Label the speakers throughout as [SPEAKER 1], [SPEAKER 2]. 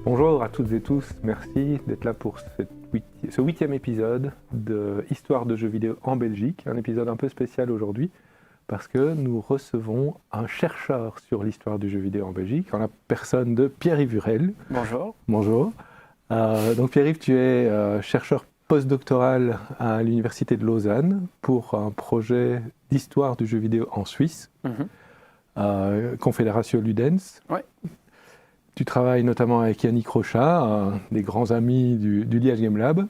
[SPEAKER 1] Bonjour à toutes et tous, merci d'être là pour ce 8e épisode de Histoire de jeux vidéo en Belgique, un épisode un peu spécial aujourd'hui parce que nous recevons un chercheur sur l'histoire du jeu vidéo en Belgique, en la personne de Pierre-Yves Hurel.
[SPEAKER 2] Bonjour.
[SPEAKER 1] Bonjour. Donc Pierre-Yves, tu es chercheur postdoctoral à l'Université de Lausanne pour un projet d'histoire du jeu vidéo en Suisse, Confédération Ludens.
[SPEAKER 2] Ouais.
[SPEAKER 1] Tu travailles notamment avec Yannick Rochat, un des grands amis du Liège Game Lab.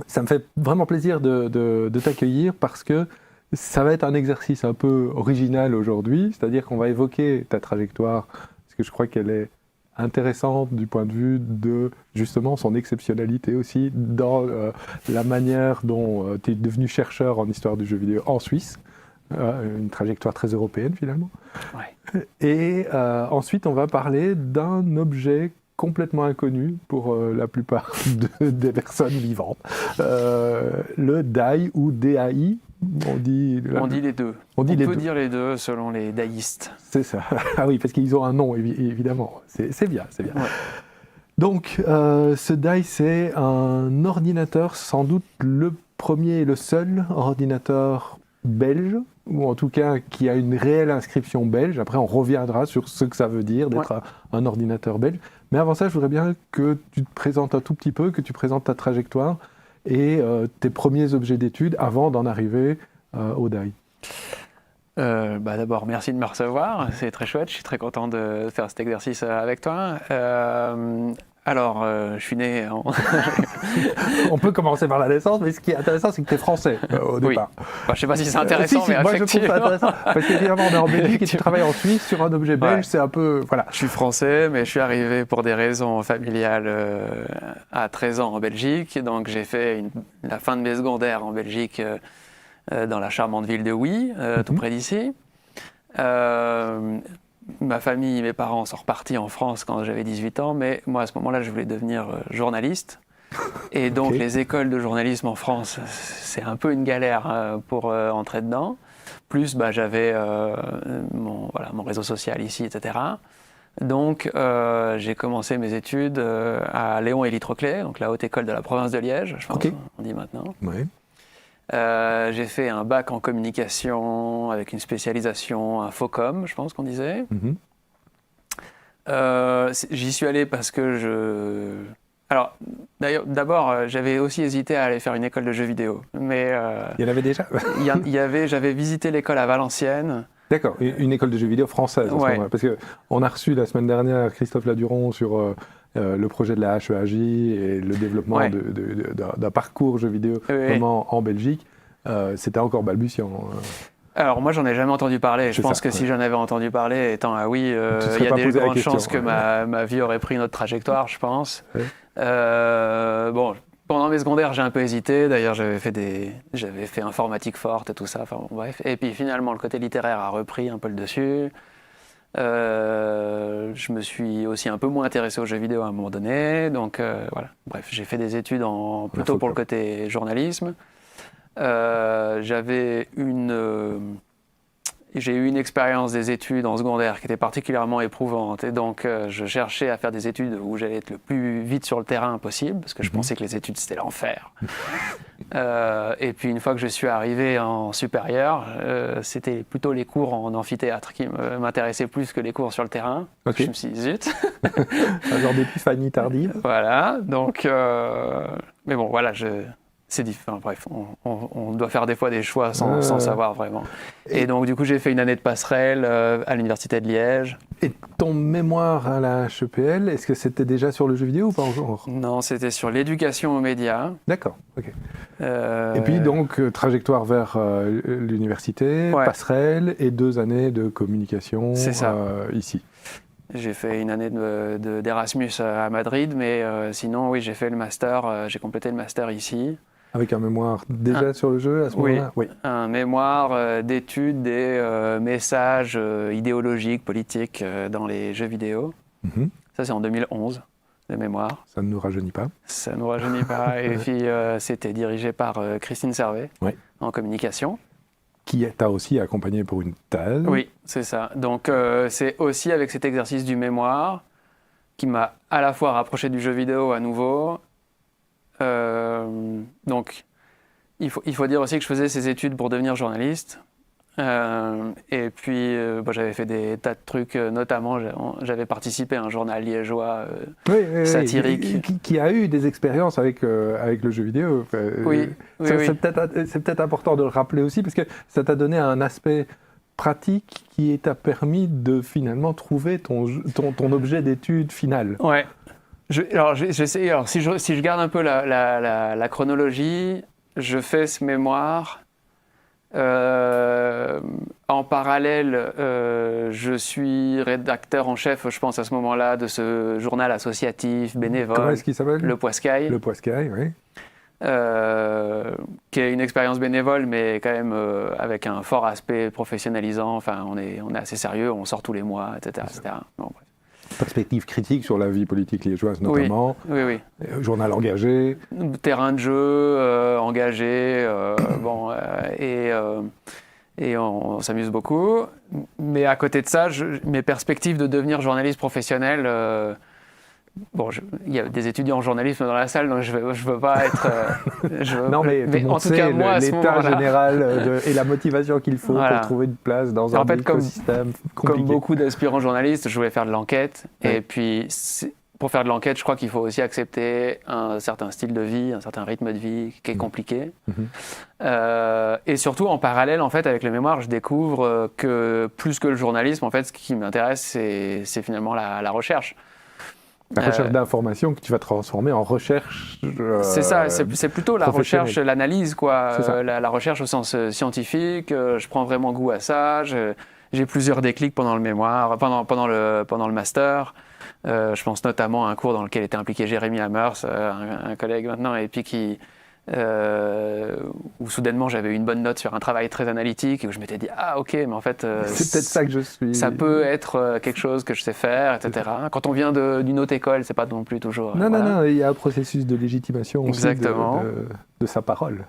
[SPEAKER 1] Ça me fait vraiment plaisir de t'accueillir parce que ça va être un exercice un peu original aujourd'hui, c'est-à-dire qu'on va évoquer ta trajectoire, parce que je crois qu'elle est intéressante du point de vue de justement son exceptionnalité aussi dans la manière dont tu es devenu chercheur en histoire du jeu vidéo en Suisse. Une trajectoire très européenne finalement.
[SPEAKER 2] Ouais.
[SPEAKER 1] Et ensuite, on va parler d'un objet complètement inconnu pour la plupart des personnes vivantes. Le DAI ou DAI, on dit
[SPEAKER 2] les deux. On peut dire les deux selon les daïstes.
[SPEAKER 1] C'est ça. Ah oui, parce qu'ils ont un nom, évidemment. C'est bien, c'est bien.
[SPEAKER 2] Ouais.
[SPEAKER 1] Donc, ce DAI, c'est un ordinateur, sans doute le premier et le seul ordinateur belge, ou en tout cas qui a une réelle inscription belge. Après, on reviendra sur ce que ça veut dire d'être un ordinateur belge. Mais avant ça, je voudrais bien que tu te présentes un tout petit peu, que tu présentes ta trajectoire et tes premiers objets d'études avant d'en arriver au DAI.
[SPEAKER 2] D'abord, merci de me recevoir. C'est très chouette. Je suis très content de faire cet exercice avec toi. Je suis né en...
[SPEAKER 1] On peut commencer par la naissance, mais ce qui est intéressant, c'est que tu es français au départ.
[SPEAKER 2] Je ne sais pas si c'est intéressant, mais
[SPEAKER 1] moi je trouve ça intéressant. Parce qu'évidemment, on est en Belgique et tu travailles en Suisse sur un objet belge, c'est un peu... Voilà.
[SPEAKER 2] Je suis français, mais je suis arrivé pour des raisons familiales à 13 ans en Belgique. Donc j'ai fait la fin de mes secondaires en Belgique dans la charmante ville de Huy, tout près d'ici. Ma famille, mes parents sont repartis en France quand j'avais 18 ans, mais moi à ce moment-là, je voulais devenir journaliste. Et donc les écoles de journalisme en France, c'est un peu une galère pour entrer dedans. Plus j'avais mon réseau social ici, etc. Donc j'ai commencé mes études à Léon Élie Troclet, donc la haute école de la province de Liège, je pense on dit maintenant.
[SPEAKER 1] Ouais.
[SPEAKER 2] J'ai fait un bac en communication avec une spécialisation infocom, je pense qu'on disait. J'y suis allé parce que Alors, d'ailleurs, d'abord, j'avais aussi hésité à aller faire une école de jeux vidéo. Mais,
[SPEAKER 1] il y en avait déjà
[SPEAKER 2] J'avais visité l'école à Valenciennes.
[SPEAKER 1] D'accord, une école de jeux vidéo française. Parce qu'on a reçu la semaine dernière Christophe Laduron sur le projet de la HEAJ et le développement d'un parcours jeux vidéo en Belgique. C'était encore balbutiant.
[SPEAKER 2] Alors moi, j'en ai jamais entendu parler. Je pense que si j'en avais entendu parler, étant il y a des grandes chances que ma vie aurait pris une autre trajectoire, je pense. Pendant mes secondaires, j'ai un peu hésité. D'ailleurs, j'avais fait informatique forte et tout ça. Enfin, bref. Et puis finalement, le côté littéraire a repris un peu le dessus. Je me suis aussi un peu moins intéressé aux jeux vidéo à un moment donné. Donc voilà. Bref, j'ai fait des études plutôt pour le côté journalisme. J'ai eu une expérience des études en secondaire qui était particulièrement éprouvante et donc je cherchais à faire des études où j'allais être le plus vite sur le terrain possible parce que je pensais que les études c'était l'enfer. Et puis une fois que je suis arrivé en supérieur, c'était plutôt les cours en amphithéâtre qui m'intéressaient plus que les cours sur le terrain. Je me suis dit zut.
[SPEAKER 1] Un genre d'épiphanie tardive.
[SPEAKER 2] Voilà, donc mais bon voilà, c'est différent. Bref, on doit faire des fois des choix sans savoir vraiment. Et donc, du coup, j'ai fait une année de passerelle à l'Université de Liège.
[SPEAKER 1] Et ton mémoire à la HEPL, est-ce que c'était déjà sur le jeu vidéo ou pas encore ?
[SPEAKER 2] Non, c'était sur l'éducation aux médias.
[SPEAKER 1] D'accord, ok. Et puis donc, trajectoire vers l'université, passerelle et 2 années de communication ici.
[SPEAKER 2] J'ai fait une année d'Erasmus à Madrid, mais sinon, oui, j'ai fait le master, j'ai complété le master ici.
[SPEAKER 1] Avec un mémoire déjà sur le jeu à ce moment-là ?
[SPEAKER 2] Oui, un mémoire d'études des messages idéologiques, politiques dans les jeux vidéo. Ça, c'est en 2011, le mémoire.
[SPEAKER 1] Ça ne nous rajeunit pas.
[SPEAKER 2] Ça ne nous rajeunit pas. Et puis, c'était dirigé par Christine Servet, en communication.
[SPEAKER 1] Qui t'a aussi accompagné pour une thèse.
[SPEAKER 2] Oui, c'est ça. Donc, c'est aussi avec cet exercice du mémoire qui m'a à la fois rapproché du jeu vidéo à nouveau. Donc, il faut dire aussi que je faisais ces études pour devenir journaliste. Et puis, j'avais fait des tas de trucs, notamment j'avais participé à un journal liégeois satirique.
[SPEAKER 1] Qui a eu des expériences avec le jeu vidéo. C'est peut-être important de le rappeler aussi, parce que ça t'a donné un aspect pratique qui t'a permis de finalement trouver ton objet d'étude final.
[SPEAKER 2] Ouais. Alors, si je garde un peu la chronologie, je fais ce mémoire. En parallèle, je suis rédacteur en chef, je pense à ce moment-là, de ce journal associatif bénévole.
[SPEAKER 1] Comment est-ce qu'il s'appelle ?
[SPEAKER 2] Le Poiscaille.
[SPEAKER 1] Le Poiscaille, oui.
[SPEAKER 2] Qui est une expérience bénévole, mais quand même avec un fort aspect professionnalisant. Enfin, on est assez sérieux, on sort tous les mois, etc. Bon, bref.
[SPEAKER 1] Perspective critique sur la vie politique liégeoise notamment.
[SPEAKER 2] Oui.
[SPEAKER 1] Journal engagé.
[SPEAKER 2] Terrain de jeu engagé. Et on s'amuse beaucoup. Mais à côté de ça, mes perspectives de devenir journaliste professionnel... il y a des étudiants en journalisme dans la salle, donc je veux pas être...
[SPEAKER 1] non, mais en tout cas, moi, l'état général et la motivation qu'il faut pour trouver une place dans un écosystème compliqué.
[SPEAKER 2] Comme beaucoup d'aspirants journalistes, je voulais faire de l'enquête. Ouais. Et puis, pour faire de l'enquête, je crois qu'il faut aussi accepter un certain style de vie, un certain rythme de vie qui est compliqué. Et surtout, en parallèle, en fait, avec le mémoire, je découvre que plus que le journalisme, en fait, ce qui m'intéresse, c'est finalement la recherche.
[SPEAKER 1] La recherche d'information que tu vas transformer en recherche.
[SPEAKER 2] C'est ça, c'est plutôt la recherche, l'analyse, quoi. La recherche au sens scientifique. Je prends vraiment goût à ça. J'ai plusieurs déclics pendant le mémoire, pendant le master. Je pense notamment à un cours dans lequel était impliqué Jérémy Hammers, un collègue maintenant, et puis où soudainement j'avais eu une bonne note sur un travail très analytique et où je m'étais dit ok, mais en fait
[SPEAKER 1] c'est peut-être ça que je suis.
[SPEAKER 2] Ça peut être quelque chose que je sais faire, etc. Quand on vient d'une autre école, c'est pas non plus toujours.
[SPEAKER 1] Non, il y a un processus de légitimation aussi de sa parole.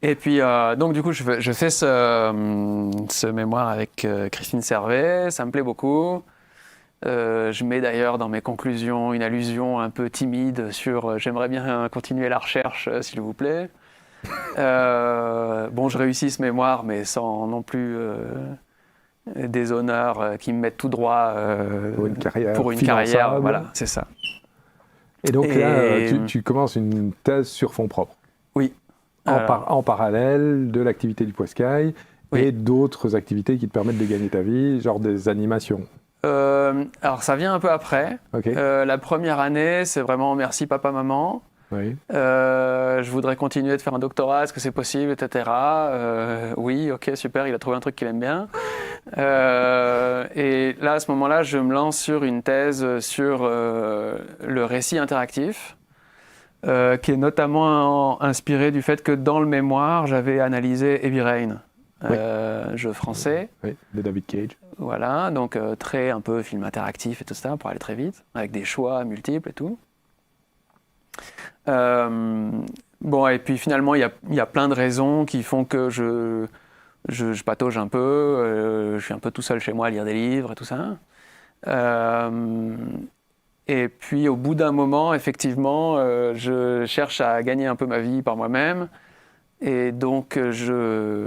[SPEAKER 2] Et puis donc du coup je fais ce mémoire avec Christine Servet, ça me plaît beaucoup. Je mets d'ailleurs dans mes conclusions une allusion un peu timide sur j'aimerais bien continuer la recherche, s'il vous plaît. Je réussis ce mémoire, mais sans non plus des honneurs qui me mettent tout droit pour une carrière. Voilà, c'est ça.
[SPEAKER 1] Et donc là, tu commences une thèse sur fonds propres.
[SPEAKER 2] Oui.
[SPEAKER 1] En parallèle de l'activité du Poiscaille et d'autres activités qui te permettent de gagner ta vie, genre des animations.
[SPEAKER 2] Alors ça vient un peu après. La première année, c'est vraiment merci papa, maman.
[SPEAKER 1] Oui.
[SPEAKER 2] Je voudrais continuer de faire un doctorat, est-ce que c'est possible, etc. Oui, ok, super, il a trouvé un truc qu'il aime bien. Et là, à ce moment-là, je me lance sur une thèse sur le récit interactif, qui est notamment inspiré du fait que dans le mémoire, j'avais analysé Heavy Rain, jeu français.
[SPEAKER 1] Oui, de David Cage.
[SPEAKER 2] Voilà, donc un peu film interactif et tout ça, pour aller très vite, avec des choix multiples et tout. Et puis finalement, il y a plein de raisons qui font que je patauge un peu, je suis un peu tout seul chez moi à lire des livres et tout ça. Et puis au bout d'un moment, effectivement, je cherche à gagner un peu ma vie par moi-même. Et donc je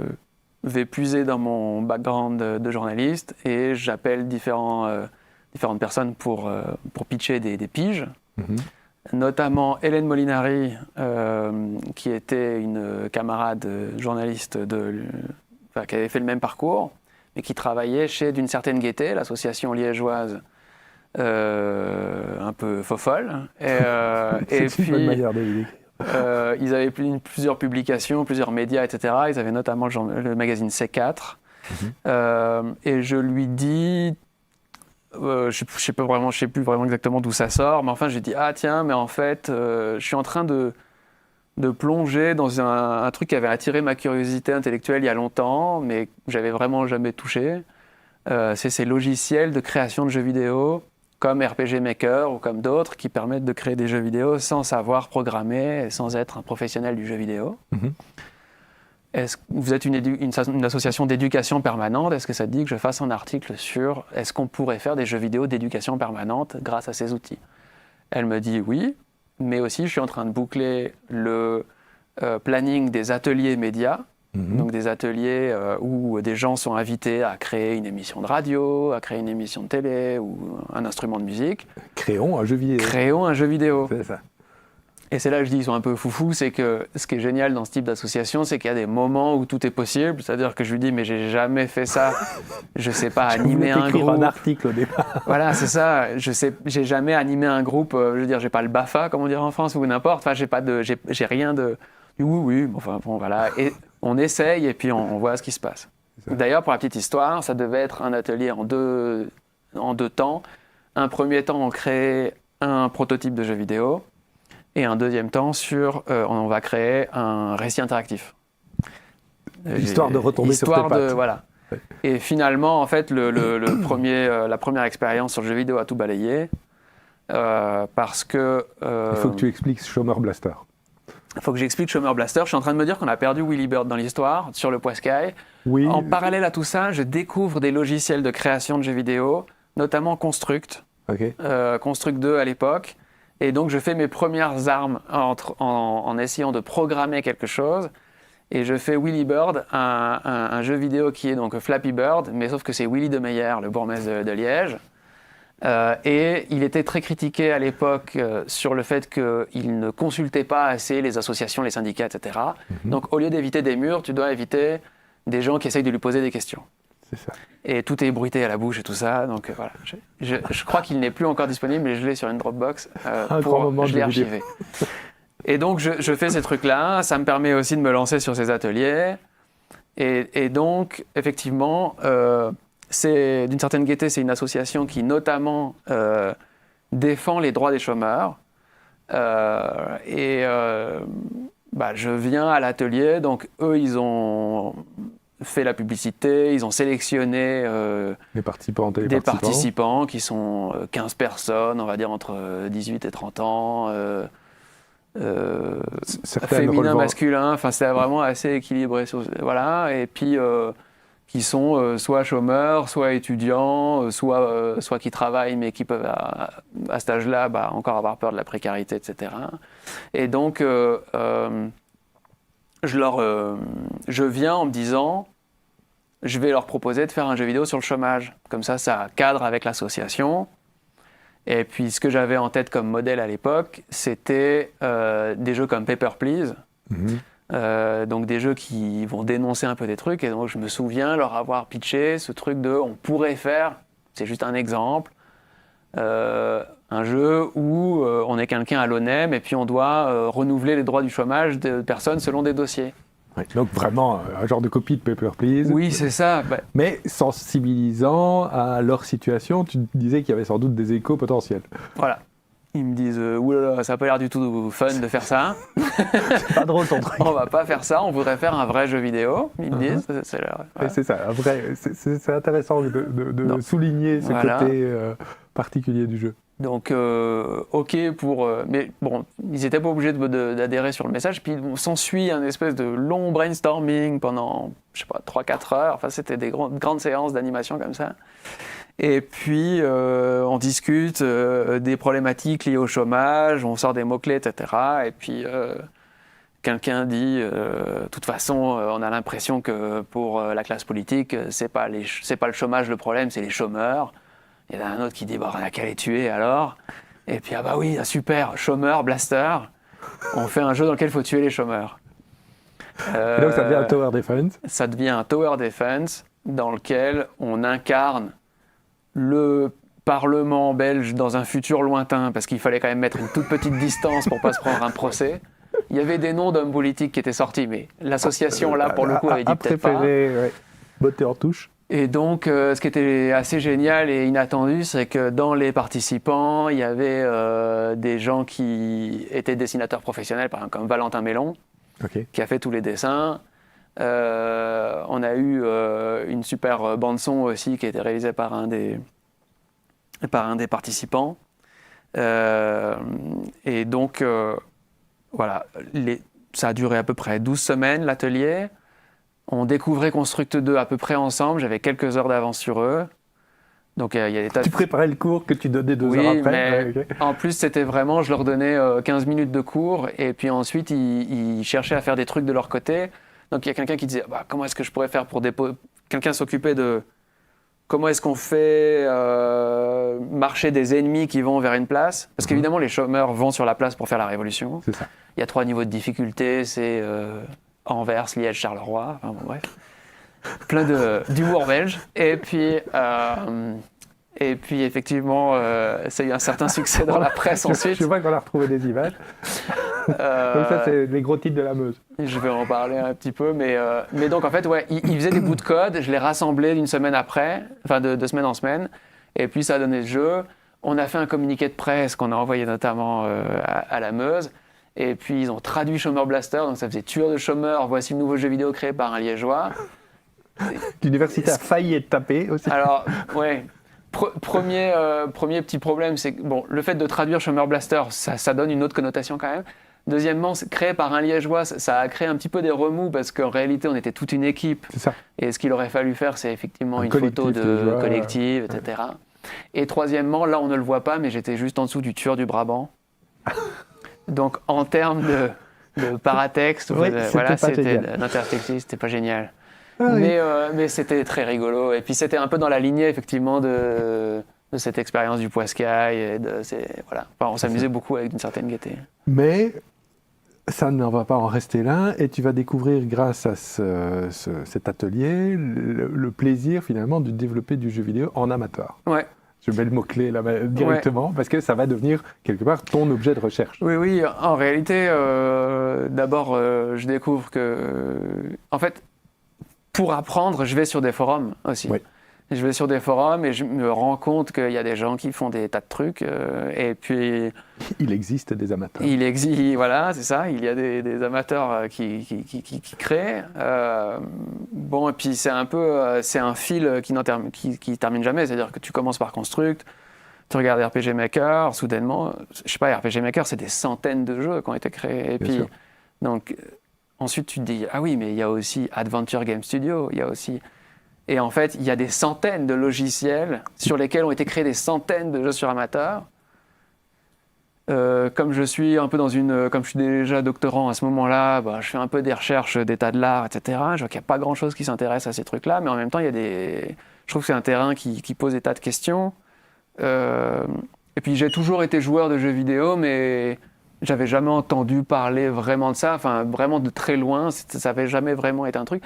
[SPEAKER 2] vais puiser dans mon background de journaliste et j'appelle différentes personnes pour pitcher des piges. Notamment Hélène Molinari, qui était une camarade journaliste qui avait fait le même parcours, mais qui travaillait chez D'une certaine gaieté, l'association liégeoise un peu fofolle. Et puis,
[SPEAKER 1] une bonne manière de le décrire.
[SPEAKER 2] Ils avaient plusieurs publications, plusieurs médias, etc. Ils avaient notamment le magazine C4. Et je lui dis... je sais plus vraiment exactement d'où ça sort, mais enfin j'ai dit tiens, mais en fait je suis en train de plonger dans un truc qui avait attiré ma curiosité intellectuelle il y a longtemps, mais que j'avais vraiment jamais touché. C'est ces logiciels de création de jeux vidéo comme RPG Maker ou comme d'autres qui permettent de créer des jeux vidéo sans savoir programmer et sans être un professionnel du jeu vidéo. Est-ce que vous êtes une association d'éducation permanente? Est-ce que ça te dit que je fasse un article sur est-ce qu'on pourrait faire des jeux vidéo d'éducation permanente grâce à ces outils? Elle me dit oui, mais aussi je suis en train de boucler le planning des ateliers médias, donc des ateliers où des gens sont invités à créer une émission de radio, à créer une émission de télé ou un instrument de musique.
[SPEAKER 1] Créons un jeu vidéo.
[SPEAKER 2] Créons un jeu vidéo.
[SPEAKER 1] C'est ça.
[SPEAKER 2] Et c'est là que je dis ils sont un peu foufous, c'est que ce qui est génial dans ce type d'association, c'est qu'il y a des moments où tout est possible. C'est-à-dire que je lui dis mais j'ai jamais fait ça, je sais pas animer un groupe.
[SPEAKER 1] un article au départ.
[SPEAKER 2] Voilà, c'est ça. J'ai jamais animé un groupe. Je veux dire, j'ai pas le BAFA, comme on dirait en France, ou n'importe. Enfin, j'ai rien de. Oui, enfin bon, voilà. Et on essaye et puis on voit ce qui se passe. D'ailleurs, pour la petite histoire, ça devait être un atelier en deux temps. Un premier temps, on crée un prototype de jeu vidéo. Et un deuxième temps, on va créer un récit interactif.
[SPEAKER 1] Histoire de retomber sur tes pattes.
[SPEAKER 2] Voilà. Ouais. Et finalement, en fait, la première expérience sur le jeu vidéo a tout balayé. Parce que...
[SPEAKER 1] Il faut que tu expliques Chômeur Blaster.
[SPEAKER 2] Il faut que j'explique Chômeur Blaster. Je suis en train de me dire qu'on a perdu Willy Bird dans l'histoire, sur le Poiscaille.
[SPEAKER 1] Oui.
[SPEAKER 2] En parallèle à tout ça, je découvre des logiciels de création de jeux vidéo, notamment Construct.
[SPEAKER 1] Okay.
[SPEAKER 2] Construct 2 à l'époque. Et donc, je fais mes premières armes en essayant de programmer quelque chose. Et je fais Willy Bird, un jeu vidéo qui est donc Flappy Bird, mais sauf que c'est Willy de Meyer, le bourgmestre de Liège. Et il était très critiqué à l'époque sur le fait qu'il ne consultait pas assez les associations, les syndicats, etc. Donc, au lieu d'éviter des murs, tu dois éviter des gens qui essayent de lui poser des questions.
[SPEAKER 1] C'est ça.
[SPEAKER 2] Et tout est bruité à la bouche et tout ça. Donc voilà. Je crois qu'il n'est plus encore disponible, mais je l'ai sur une Dropbox. Je l'ai archivé. Et donc je fais ces trucs-là. Ça me permet aussi de me lancer sur ces ateliers. Et donc, effectivement, d'une certaine gaieté, c'est une association qui notamment défend les droits des chômeurs. Je viens à l'atelier. Donc eux, ils ont fait la publicité, ils ont sélectionné
[SPEAKER 1] des
[SPEAKER 2] participants qui sont 15 personnes, on va dire entre 18 et 30 ans, féminin, masculin, enfin c'était vraiment assez équilibré. Voilà, et puis qui sont soit chômeurs, soit étudiants, soit qui travaillent mais qui peuvent à cet âge-là encore avoir peur de la précarité, etc. Et donc je viens en me disant, je vais leur proposer de faire un jeu vidéo sur le chômage. Comme ça cadre avec l'association. Et puis, ce que j'avais en tête comme modèle à l'époque, c'était des jeux comme Paper Please. Donc, des jeux qui vont dénoncer un peu des trucs. Et donc, je me souviens leur avoir pitché ce truc on pourrait faire, c'est juste un exemple, un jeu où on est quelqu'un à l'ONEM et puis on doit renouveler les droits du chômage de personnes selon des dossiers.
[SPEAKER 1] Ouais, donc vraiment un genre de copie de Paper Please.
[SPEAKER 2] Oui, c'est ça.
[SPEAKER 1] Mais sensibilisant à leur situation, tu disais qu'il y avait sans doute des échos potentiels.
[SPEAKER 2] Voilà. Ils me disent oulala, ça n'a pas l'air du tout fun de faire ça.
[SPEAKER 1] C'est pas drôle ton truc.
[SPEAKER 2] On va pas faire ça, on voudrait faire un vrai jeu vidéo. Ils me disent.
[SPEAKER 1] C'est ça, un vrai. C'est intéressant de souligner ce côté particulier du jeu.
[SPEAKER 2] Donc, ok pour... mais bon, ils n'étaient pas obligés d'adhérer sur le message. Puis s'ensuit un espèce de long brainstorming pendant, je sais pas, 3-4 heures. Enfin, c'était des grandes séances d'animation comme ça. Et puis, on discute des problématiques liées au chômage, on sort des mots-clés, etc. Et puis, quelqu'un dit, de toute façon, on a l'impression que pour la classe politique, c'est pas le chômage le problème, c'est les chômeurs. Il y en a un autre qui dit, on a qu'à les tuer alors. Et puis, oui, super, chômeur, blaster. On fait un jeu dans lequel il faut tuer les chômeurs.
[SPEAKER 1] Et donc, ça devient un Tower Defense.
[SPEAKER 2] Ça devient un Tower Defense dans lequel on incarne le Parlement belge dans un futur lointain, parce qu'il fallait quand même mettre une toute petite distance pour ne pas se prendre un procès. Il y avait des noms d'hommes politiques qui étaient sortis, mais l'association, là, pour le coup, avait dit peut-être pas.
[SPEAKER 1] Botter en touche.
[SPEAKER 2] Et donc, ce qui était assez génial et inattendu, c'est que dans les participants, il y avait des gens qui étaient dessinateurs professionnels, par exemple comme Valentin Mélon, qui a fait tous les dessins. On a eu une super bande-son aussi qui a été réalisée par un des participants. Et donc, voilà, ça a duré à peu près 12 semaines, l'atelier. On découvrait Construct 2 à peu près ensemble, j'avais quelques heures d'avance sur eux. Donc il y a des tas
[SPEAKER 1] Tu préparais le cours que tu donnais 2 heures après.
[SPEAKER 2] Mais
[SPEAKER 1] Ouais, ok.
[SPEAKER 2] en plus, c'était vraiment, je leur donnais 15 minutes de cours et puis ensuite, ils cherchaient à faire des trucs de leur côté. Donc il y a quelqu'un qui disait, bah, comment est-ce que je pourrais faire pour déposer... Quelqu'un s'occupait de comment est-ce qu'on fait marcher des ennemis qui vont vers une place. Parce qu'évidemment, les chômeurs vont sur la place pour faire la révolution.
[SPEAKER 1] C'est ça.
[SPEAKER 2] Il y a 3 niveaux de difficulté, c'est Anvers, Liège, Charleroi, enfin bon, bref. Plein d'humour belge. Et puis effectivement, ça a eu un certain succès dans la presse ensuite.
[SPEAKER 1] Je vois qu'on a retrouvé des images. Donc ça, c'est les gros titres de la Meuse.
[SPEAKER 2] Je vais en parler un petit peu, mais donc en fait, ouais, ils faisaient des bouts de code, je les rassemblais d'une semaine après, enfin de semaine en semaine, et puis ça a donné le jeu. On a fait un communiqué de presse qu'on a envoyé notamment à la Meuse, et puis ils ont traduit Chômeur Blaster, donc ça faisait tueur de chômeurs, voici le nouveau jeu vidéo créé par un Liégeois.
[SPEAKER 1] L'université a failli être tapée aussi.
[SPEAKER 2] Alors, ouais. Premier petit problème, c'est que bon, le fait de traduire Chômeur Blaster, ça donne une autre connotation quand même. Deuxièmement, c'est créé par un Liégeois, ça a créé un petit peu des remous parce qu'en réalité, on était toute une équipe.
[SPEAKER 1] C'est ça.
[SPEAKER 2] Et ce qu'il aurait fallu faire, c'est effectivement
[SPEAKER 1] Un
[SPEAKER 2] une photo
[SPEAKER 1] collectif de joueurs,
[SPEAKER 2] collective, etc. Et troisièmement, là, on ne le voit pas, mais j'étais juste en dessous du tueur du Brabant. Donc, en termes de paratexte,
[SPEAKER 1] Oui,
[SPEAKER 2] voilà,
[SPEAKER 1] c'était
[SPEAKER 2] c'était l'intertexte, c'était pas génial.
[SPEAKER 1] Ah, oui.
[SPEAKER 2] Mais c'était très rigolo. Et puis c'était un peu dans la lignée effectivement de cette expérience du Poiscaille. Voilà. Enfin, on s'amusait beaucoup avec une certaine gaieté.
[SPEAKER 1] Mais ça ne va pas en rester là, et tu vas découvrir grâce à cet atelier le plaisir finalement de développer du jeu vidéo en amateur.
[SPEAKER 2] Ouais.
[SPEAKER 1] Je mets le mot-clé là directement parce que ça va devenir quelque part ton objet de recherche.
[SPEAKER 2] Oui. En réalité, d'abord, je découvre que, en fait, pour apprendre, je vais sur des forums aussi.
[SPEAKER 1] Oui.
[SPEAKER 2] Je vais sur des forums et je me rends compte qu'il y a des gens qui font des tas de trucs. Et puis,
[SPEAKER 1] Il existe des amateurs.
[SPEAKER 2] voilà, c'est ça. Il y a des amateurs qui créent. Bon, et puis c'est un peu, c'est un fil qui termine jamais. C'est-à-dire que tu commences par Construct, tu regardes RPG Maker, soudainement, je sais pas, RPG Maker, c'est des centaines de jeux qui ont été créés. Et
[SPEAKER 1] Bien
[SPEAKER 2] puis,
[SPEAKER 1] sûr.
[SPEAKER 2] donc, ensuite tu te dis, ah oui, mais il y a aussi Adventure Game Studio, il y a aussi... Et en fait, il y a des centaines de logiciels sur lesquels ont été créés des centaines de jeux sur amateur. Comme je suis un peu comme je suis déjà doctorant à ce moment-là, bah, je fais un peu des recherches d'état de l'art, etc. Je vois qu'il n'y a pas grand-chose qui s'intéresse à ces trucs-là, mais en même temps, je trouve que c'est un terrain qui pose des tas de questions. Et puis j'ai toujours été joueur de jeux vidéo, mais j'avais jamais entendu parler vraiment de ça, enfin vraiment de très loin, ça n'avait jamais vraiment été un truc.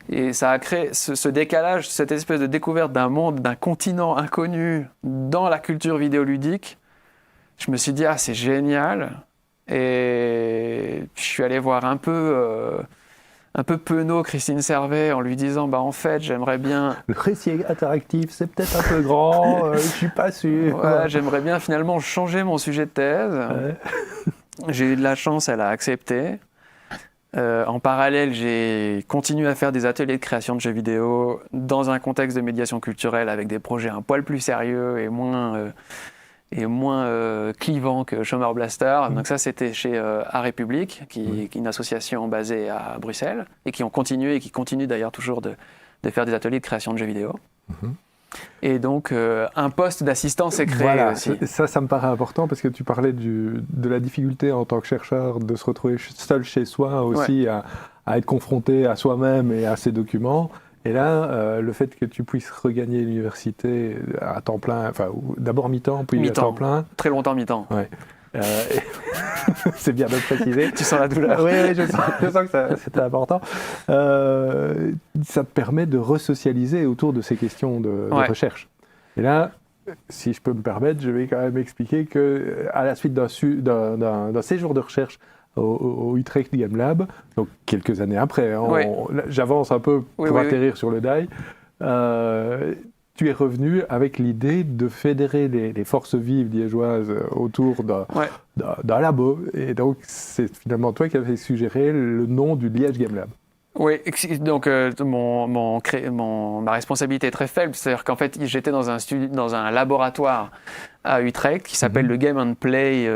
[SPEAKER 2] Et ça a créé ce décalage, cette espèce de découverte d'un monde, d'un continent inconnu dans la culture vidéoludique. Je me suis dit, ah, c'est génial. Et je suis allé voir un peu penaud Christine Servet en lui disant, bah, en fait, j'aimerais bien...
[SPEAKER 1] Le récit interactif, c'est peut-être un peu grand, je suis pas sûr.
[SPEAKER 2] Ouais, j'aimerais bien finalement changer mon sujet de thèse.
[SPEAKER 1] Ouais.
[SPEAKER 2] J'ai eu de la chance, elle a accepté. En parallèle, j'ai continué à faire des ateliers de création de jeux vidéo dans un contexte de médiation culturelle avec des projets un poil plus sérieux et moins clivants que Chômeur Blaster. Donc ça, c'était chez Art République, qui est une association basée à Bruxelles et qui ont continué et qui continuent d'ailleurs toujours de faire des ateliers de création de jeux vidéo. Et donc, un poste d'assistant s'est créé aussi.
[SPEAKER 1] Ça me paraît important parce que tu parlais de la difficulté en tant que chercheur de se retrouver seul chez soi aussi, ouais, à être confronté à soi-même et à ses documents. Et là, le fait que tu puisses regagner l'université à temps plein, enfin d'abord mi-temps, puis à temps plein.
[SPEAKER 2] Très longtemps mi-temps.
[SPEAKER 1] Ouais. C'est bien de le préciser.
[SPEAKER 2] Tu sens la douleur.
[SPEAKER 1] Oui, je sens que c'était important. Ça te permet de resocialiser autour de ces questions de recherche. Et là, si je peux me permettre, je vais quand même expliquer qu'à la suite d'un séjour de recherche au Utrecht Game Lab, donc quelques années après, j'avance un peu pour atterrir sur le DAI, tu es revenu avec l'idée de fédérer les forces vives liégeoises autour d'un labo. Et donc, c'est finalement toi qui avais suggéré le nom du Liège Game Lab.
[SPEAKER 2] Oui, donc ma responsabilité est très faible. C'est-à-dire qu'en fait, j'étais dans un laboratoire à Utrecht qui s'appelle le Game and Play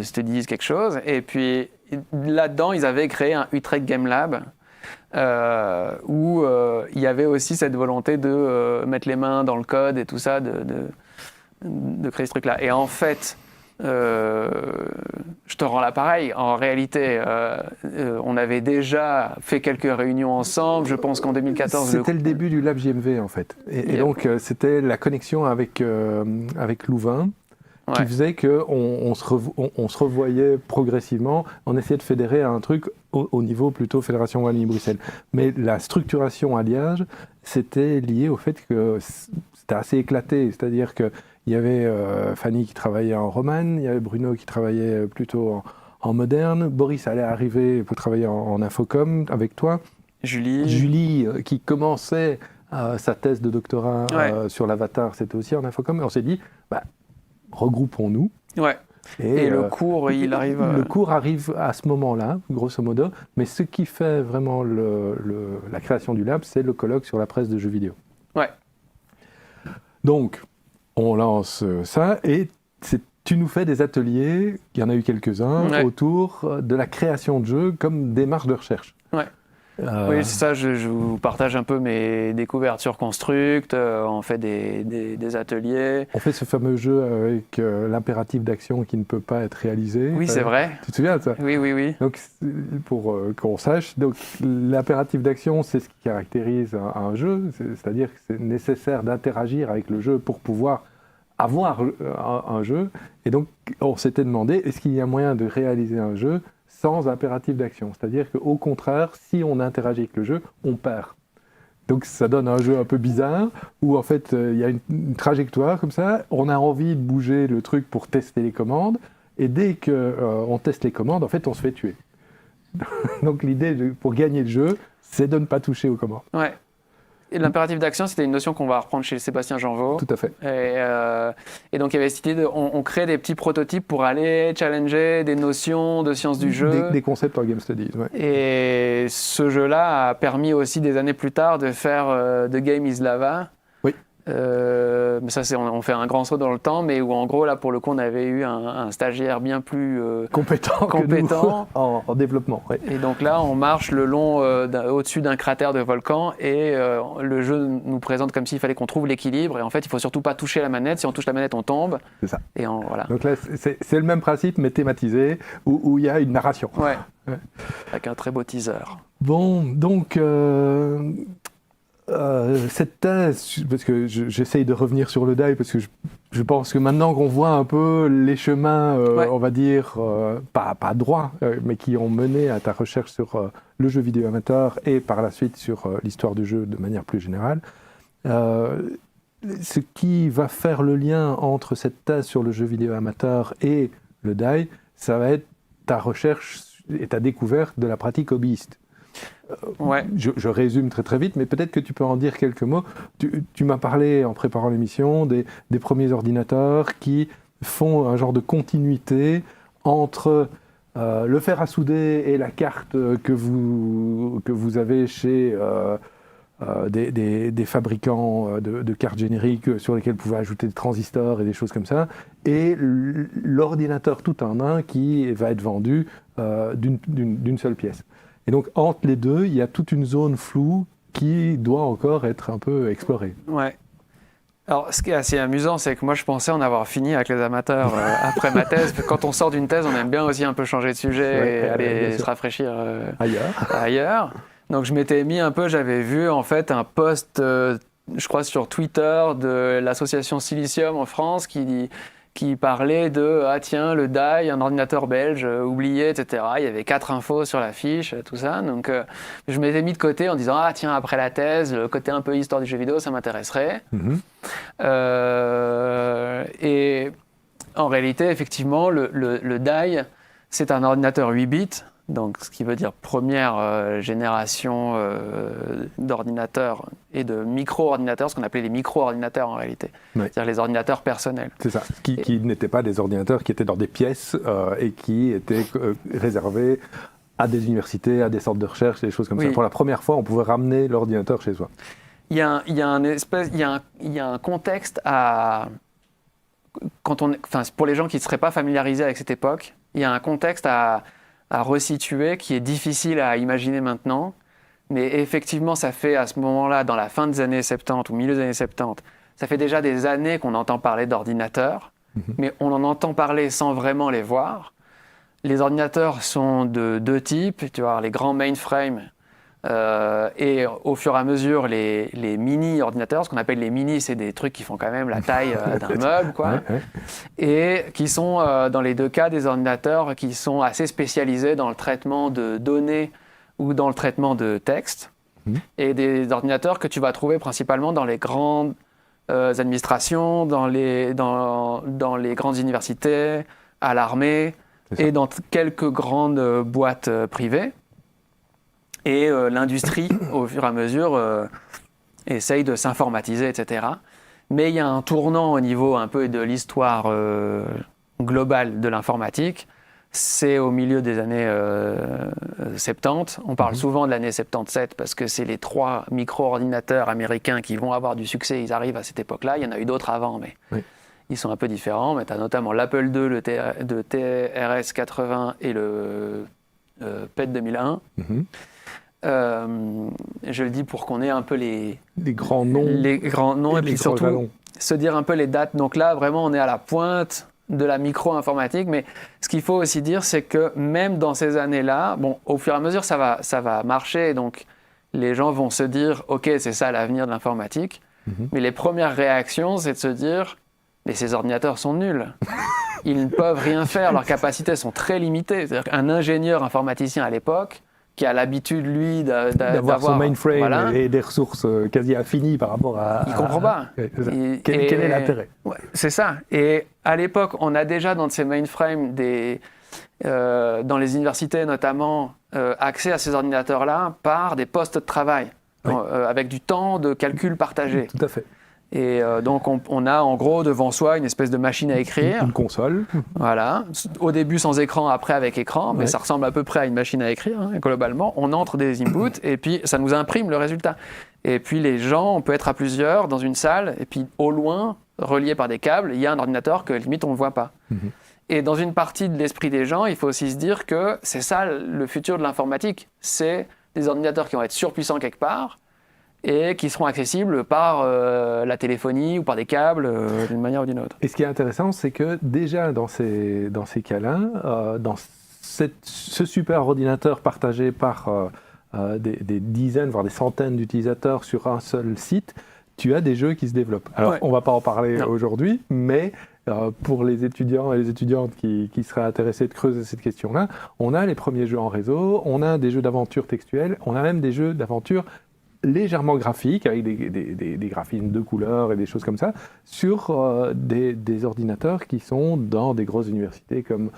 [SPEAKER 2] Studies quelque chose. Et puis, là-dedans, ils avaient créé un Utrecht Game Lab. où il y avait aussi cette volonté de mettre les mains dans le code et tout ça, de créer ce truc-là. Et en fait, je te rends l'appareil. En réalité, on avait déjà fait quelques réunions ensemble. Je pense qu'en 2014...
[SPEAKER 1] C'était le début du Lab JMV, en fait. Et donc, c'était la connexion avec Louvain qui faisait qu'on se revoyait progressivement. On essayait de fédérer un truc au niveau plutôt Fédération Wallonie-Bruxelles. Mais la structuration à Liège, c'était lié au fait que c'était assez éclaté. C'est-à-dire que il y avait Fanny qui travaillait en romane, il y avait Bruno qui travaillait plutôt en moderne, Boris allait arriver pour travailler en infocom avec toi, Julie qui commençait sa thèse de doctorat sur l'avatar, c'était aussi en infocom, et on s'est dit, regroupons-nous.
[SPEAKER 2] Ouais. Et le cours, il arrive...
[SPEAKER 1] Le cours arrive à ce moment-là, grosso modo, mais ce qui fait vraiment la création du lab, c'est le colloque sur la presse de jeux vidéo.
[SPEAKER 2] Ouais.
[SPEAKER 1] Donc, on lance ça et tu nous fais des ateliers, il y en a eu quelques-uns, autour de la création de jeux comme démarche de recherche.
[SPEAKER 2] Ouais. Oui, c'est ça, je vous partage un peu mes découvertes sur Construct, on fait des ateliers.
[SPEAKER 1] On fait ce fameux jeu avec l'impératif d'action qui ne peut pas être réalisé.
[SPEAKER 2] Oui, c'est vrai.
[SPEAKER 1] Tu te souviens de ça ?
[SPEAKER 2] Oui.
[SPEAKER 1] Donc, pour qu'on sache, donc, l'impératif d'action, c'est ce qui caractérise un jeu, c'est-à-dire que c'est nécessaire d'interagir avec le jeu pour pouvoir avoir un jeu. Et donc, on s'était demandé, est-ce qu'il y a moyen de réaliser un jeu sans impératif d'action. C'est-à-dire qu'au contraire, si on interagit avec le jeu, on perd. Donc ça donne un jeu un peu bizarre, où en fait il y a une trajectoire comme ça, on a envie de bouger le truc pour tester les commandes, et dès qu'on teste les commandes, en fait on se fait tuer. Donc l'idée pour gagner le jeu, c'est de ne pas toucher aux commandes.
[SPEAKER 2] Ouais. Et l'impératif d'action, c'était une notion qu'on va reprendre chez Sébastien Janvaux.
[SPEAKER 1] Tout à fait.
[SPEAKER 2] Et donc, il y avait cette idée on crée des petits prototypes pour aller challenger des notions de sciences du jeu.
[SPEAKER 1] Des concepts en Game Studies, ouais.
[SPEAKER 2] Et ce jeu-là a permis aussi, des années plus tard, de faire The Game is Lava.
[SPEAKER 1] Oui.
[SPEAKER 2] Mais ça, on fait un grand saut dans le temps, mais où en gros, là, pour le coup, on avait eu un stagiaire bien plus
[SPEAKER 1] compétent en développement. Ouais.
[SPEAKER 2] Et donc là, on marche le long au-dessus d'un cratère de volcan et le jeu nous présente comme s'il fallait qu'on trouve l'équilibre. Et en fait, il ne faut surtout pas toucher la manette. Si on touche la manette, on tombe.
[SPEAKER 1] C'est ça.
[SPEAKER 2] Et voilà.
[SPEAKER 1] Donc là, c'est le même principe, mais thématisé, où il y a une narration.
[SPEAKER 2] Ouais. Avec un très beau teaser.
[SPEAKER 1] Bon, donc... cette thèse, parce que j'essaye de revenir sur le DAI, parce que je pense que maintenant qu'on voit un peu les chemins, on va dire, pas droits, mais qui ont mené à ta recherche sur le jeu vidéo amateur et par la suite sur l'histoire du jeu de manière plus générale, ce qui va faire le lien entre cette thèse sur le jeu vidéo amateur et le DAI, ça va être ta recherche et ta découverte de la pratique hobbyiste.
[SPEAKER 2] Ouais.
[SPEAKER 1] Je résume très très vite, mais peut-être que tu peux en dire quelques mots. Tu m'as parlé en préparant l'émission des premiers ordinateurs qui font un genre de continuité entre le fer à souder et la carte que vous avez chez des fabricants de cartes génériques sur lesquelles vous pouvez ajouter des transistors et des choses comme ça, et l'ordinateur tout en un qui va être vendu d'une seule pièce. Et donc, entre les deux, il y a toute une zone floue qui doit encore être un peu explorée.
[SPEAKER 2] Ouais. Alors, ce qui est assez amusant, c'est que moi, je pensais en avoir fini avec les amateurs après ma thèse. Quand on sort d'une thèse, on aime bien aussi un peu changer de sujet et aller se rafraîchir ailleurs. Donc, je m'étais mis un peu, j'avais vu en fait un post, je crois, sur Twitter de l'association Silicium en France qui parlait de « Ah tiens, le DAI, un ordinateur belge, oublié, etc. » Il y avait 4 infos sur la fiche, tout ça. Donc, je m'étais mis de côté en disant « Ah tiens, après la thèse, le côté un peu histoire du jeu vidéo, ça m'intéresserait. » Et en réalité, effectivement, le DAI, c'est un ordinateur 8 bits. Donc, ce qui veut dire première génération d'ordinateurs et de micro-ordinateurs, ce qu'on appelait les micro-ordinateurs en réalité, c'est-à-dire les ordinateurs personnels.
[SPEAKER 1] C'est ça, qui n'étaient pas des ordinateurs qui étaient dans des pièces et qui étaient réservés à des universités, à des centres de recherche, des choses comme ça. Pour la première fois, on pouvait ramener l'ordinateur chez soi.
[SPEAKER 2] Il y a un contexte à... pour les gens qui ne seraient pas familiarisés avec cette époque, il y a un contexte à resituer qui est difficile à imaginer maintenant. Mais effectivement, ça fait à ce moment-là, dans la fin des années 70 ou milieu des années 70, ça fait déjà des années qu'on entend parler d'ordinateurs, mais on en entend parler sans vraiment les voir. Les ordinateurs sont de deux types, tu vois, les grands mainframes et au fur et à mesure les mini-ordinateurs. Ce qu'on appelle les mini, c'est des trucs qui font quand même la taille d'un meuble, quoi. Ouais. Et qui sont dans les deux cas des ordinateurs qui sont assez spécialisés dans le traitement de données ou dans le traitement de texte, et des ordinateurs que tu vas trouver principalement dans les grandes administrations, dans les grandes universités, à l'armée, et dans quelques grandes boîtes privées. Et l'industrie, au fur et à mesure, essaye de s'informatiser, etc. Mais il y a un tournant au niveau un peu de l'histoire globale de l'informatique. C'est au milieu des années 70. On parle souvent de l'année 77 parce que c'est les 3 micro-ordinateurs américains qui vont avoir du succès. Ils arrivent à cette époque-là. Il y en a eu d'autres avant, mais ils sont un peu différents. Mais tu as notamment l'Apple II, le TRS-80 et le PET 2001. Je le dis pour qu'on ait un peu les
[SPEAKER 1] grands noms.
[SPEAKER 2] Les grands noms et puis surtout
[SPEAKER 1] jalons.
[SPEAKER 2] Se dire un peu les dates. Donc là, vraiment, on est à la pointe de la micro-informatique, mais ce qu'il faut aussi dire, c'est que même dans ces années-là, bon, au fur et à mesure, ça va marcher, donc les gens vont se dire « Ok, c'est ça l'avenir de l'informatique », mais les premières réactions, c'est de se dire « Mais ces ordinateurs sont nuls, ils ne peuvent rien faire, leurs capacités sont très limitées ». C'est-à-dire qu'un ingénieur informaticien à l'époque, qui a l'habitude, lui,
[SPEAKER 1] d'avoir son mainframe et des ressources quasi infinies par rapport à...
[SPEAKER 2] Il ne comprend pas.
[SPEAKER 1] Quel est l'intérêt ?
[SPEAKER 2] Ouais, c'est ça. Et à l'époque, on a déjà dans ces mainframes, dans les universités notamment, accès à ces ordinateurs-là par des postes de travail, avec du temps de calcul partagé.
[SPEAKER 1] Tout à fait.
[SPEAKER 2] Et donc, on a en gros devant soi une espèce de machine à écrire.
[SPEAKER 1] Une console.
[SPEAKER 2] Voilà. Au début sans écran, après avec écran, mais ça ressemble à peu près à une machine à écrire. Globalement, on entre des inputs et puis ça nous imprime le résultat. Et puis les gens, on peut être à plusieurs dans une salle et puis au loin, reliés par des câbles, il y a un ordinateur que limite on ne voit pas. Et dans une partie de l'esprit des gens, il faut aussi se dire que c'est ça le futur de l'informatique. C'est des ordinateurs qui vont être surpuissants quelque part, et qui seront accessibles par la téléphonie ou par des câbles d'une manière ou d'une autre.
[SPEAKER 1] Et ce qui est intéressant, c'est que déjà dans ces cas-là, dans ce super ordinateur partagé par des dizaines, voire des centaines d'utilisateurs sur un seul site, tu as des jeux qui se développent. Alors, on ne va pas en parler aujourd'hui, mais pour les étudiants et les étudiantes qui seraient intéressés de creuser cette question-là, on a les premiers jeux en réseau, on a des jeux d'aventure textuels, on a même des jeux d'aventure légèrement graphiques, avec des graphismes de couleurs et des choses comme ça, sur des ordinateurs qui sont dans des grosses universités comme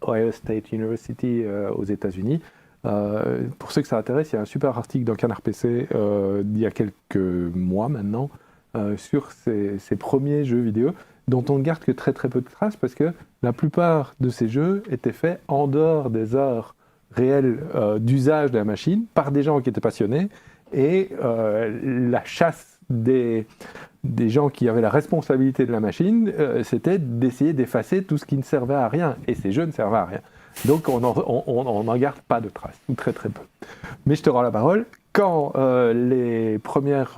[SPEAKER 1] Ohio State University aux États-Unis. Pour ceux que ça intéresse, il y a un super article dans Canard PC d'il y a quelques mois maintenant sur ces premiers jeux vidéo dont on ne garde que très très peu de traces parce que la plupart de ces jeux étaient faits en dehors des heures réelles d'usage de la machine par des gens qui étaient passionnés. Et la chasse des gens qui avaient la responsabilité de la machine, c'était d'essayer d'effacer tout ce qui ne servait à rien. Et ces jeux ne servaient à rien. Donc on n'en garde pas de traces, ou très très peu. Mais je te rends la parole. Quand les premières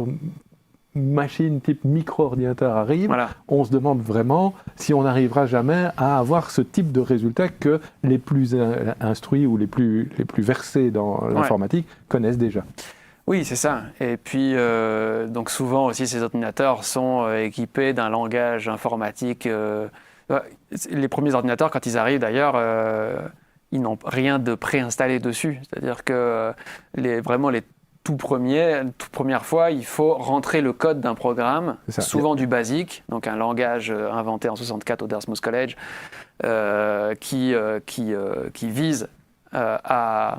[SPEAKER 1] machines type micro-ordinateur arrivent, on se demande vraiment si on n'arrivera jamais à avoir ce type de résultat que les plus instruits ou les plus versés dans l'informatique connaissent déjà.
[SPEAKER 2] Oui, c'est ça. Et puis, donc souvent aussi, ces ordinateurs sont équipés d'un langage informatique. Les premiers ordinateurs, quand ils arrivent d'ailleurs, ils n'ont rien de préinstallé dessus. C'est-à-dire que vraiment les toute première fois, il faut rentrer le code d'un programme, souvent du BASIC, donc un langage inventé en 64 au Dartmouth College, qui vise à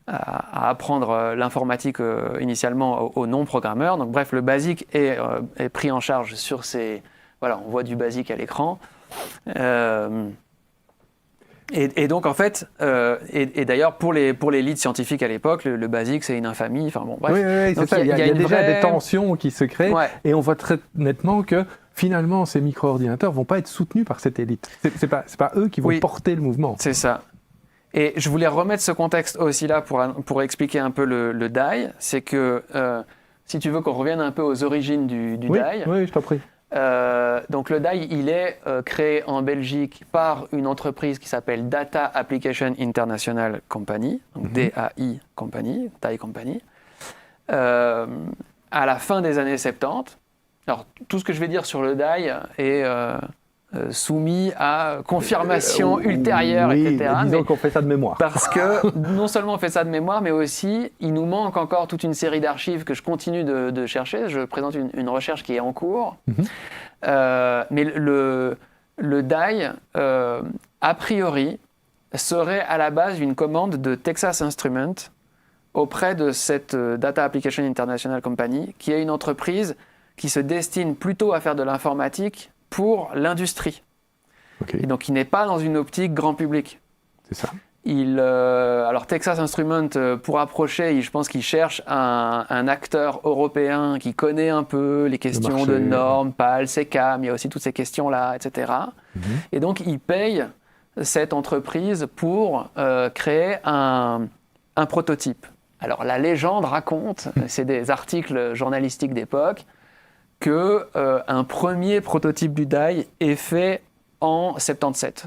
[SPEAKER 2] apprendre l'informatique initialement aux non-programmeurs. Donc bref, le BASIC est pris en charge sur ces... Voilà, on voit du BASIC à l'écran. Et donc en fait, et d'ailleurs pour les leads scientifiques à l'époque, le BASIC c'est une infamie. Enfin bon, bref.
[SPEAKER 1] Oui, c'est ça. Il y a déjà des tensions qui se créent, et on voit très nettement que finalement ces micro-ordinateurs vont pas être soutenus par cette élite. C'est pas eux qui vont porter le mouvement.
[SPEAKER 2] C'est ça. Et je voulais remettre ce contexte aussi là pour expliquer un peu le DAI. C'est que, si tu veux qu'on revienne un peu aux origines du DAI.
[SPEAKER 1] Oui, je t'en prie.
[SPEAKER 2] Donc le DAI, il est créé en Belgique par une entreprise qui s'appelle Data Application International Company, donc DAI Company, DAI Company, à la fin des années 70. Alors tout ce que je vais dire sur le DAI est soumis à confirmation ultérieure,
[SPEAKER 1] oui,
[SPEAKER 2] etc.
[SPEAKER 1] Disons qu'on fait ça de mémoire.
[SPEAKER 2] Parce que non seulement on fait ça de mémoire, mais aussi il nous manque encore toute une série d'archives que je continue de chercher. Je présente une recherche qui est en cours. Mais le DAI, a priori, serait à la base une commande de Texas Instruments auprès de cette Data Application International Company, qui est une entreprise qui se destine plutôt à faire de l'informatique pour l'industrie. Et donc, il n'est pas dans une optique grand public.
[SPEAKER 1] C'est ça.
[SPEAKER 2] Alors, Texas Instruments, pour approcher, je pense qu'il cherche un acteur européen qui connaît un peu les questions de normes, PAL, SECAM, il y a aussi toutes ces questions-là, etc. Et donc, il paye cette entreprise pour créer un prototype. Alors, la légende raconte, c'est des articles journalistiques d'époque, qu'un premier prototype du DAI est fait en 77.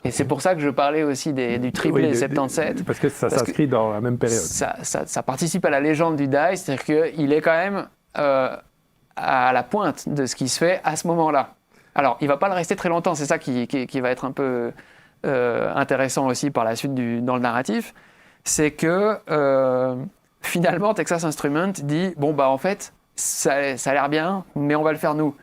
[SPEAKER 2] Et c'est pour ça que je parlais aussi du triplé 77.
[SPEAKER 1] Parce que ça s'inscrit dans la même période.
[SPEAKER 2] Ça participe à la légende du DAI, c'est-à-dire qu'il est quand même à la pointe de ce qui se fait à ce moment-là. Alors, il ne va pas le rester très longtemps, c'est ça qui va être un peu intéressant aussi par la suite dans le narratif. C'est que finalement, Texas Instruments dit, bon, bah en fait, ça a l'air bien, mais on va le faire nous.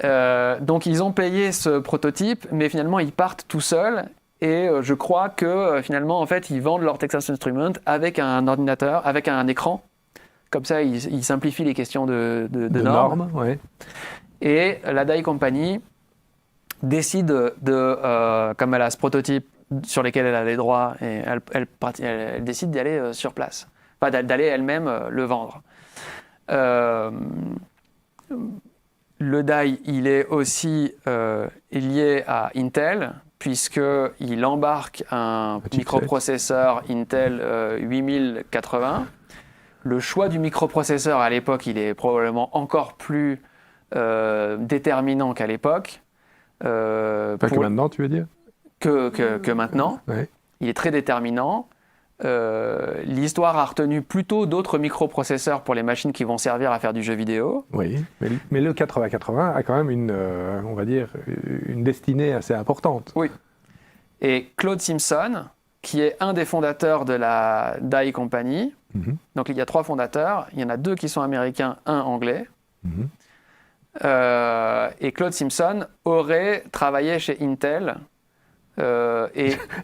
[SPEAKER 2] Donc ils ont payé ce prototype, mais finalement ils partent tout seuls. Et je crois que finalement, en fait, ils vendent leur Texas Instruments avec un ordinateur, avec un écran. Comme ça, ils simplifient les questions de normes.
[SPEAKER 1] Ouais.
[SPEAKER 2] Et la DAI Company décide comme elle a ce prototype sur lequel elle a les droits, et elle décide d'y aller sur place. Enfin, d'aller elle-même le vendre. Le DAI, il est aussi lié à Intel, puisqu'il embarque un microprocesseur Intel 8080. Le choix du microprocesseur à l'époque, il est probablement encore plus déterminant qu'à l'époque.
[SPEAKER 1] Pas que maintenant, tu veux dire ?
[SPEAKER 2] Que maintenant.
[SPEAKER 1] Ouais.
[SPEAKER 2] Il est très déterminant. L'histoire a retenu plutôt d'autres microprocesseurs pour les machines qui vont servir à faire du jeu vidéo.
[SPEAKER 1] Oui, mais le 8080 a quand même on va dire, une destinée assez importante.
[SPEAKER 2] Oui. Et Claude Simpson, qui est un des fondateurs de la DAI Company, donc il y a 3 fondateurs, il y en a 2 qui sont américains, 1 anglais. Et Claude Simpson aurait travaillé chez Intel.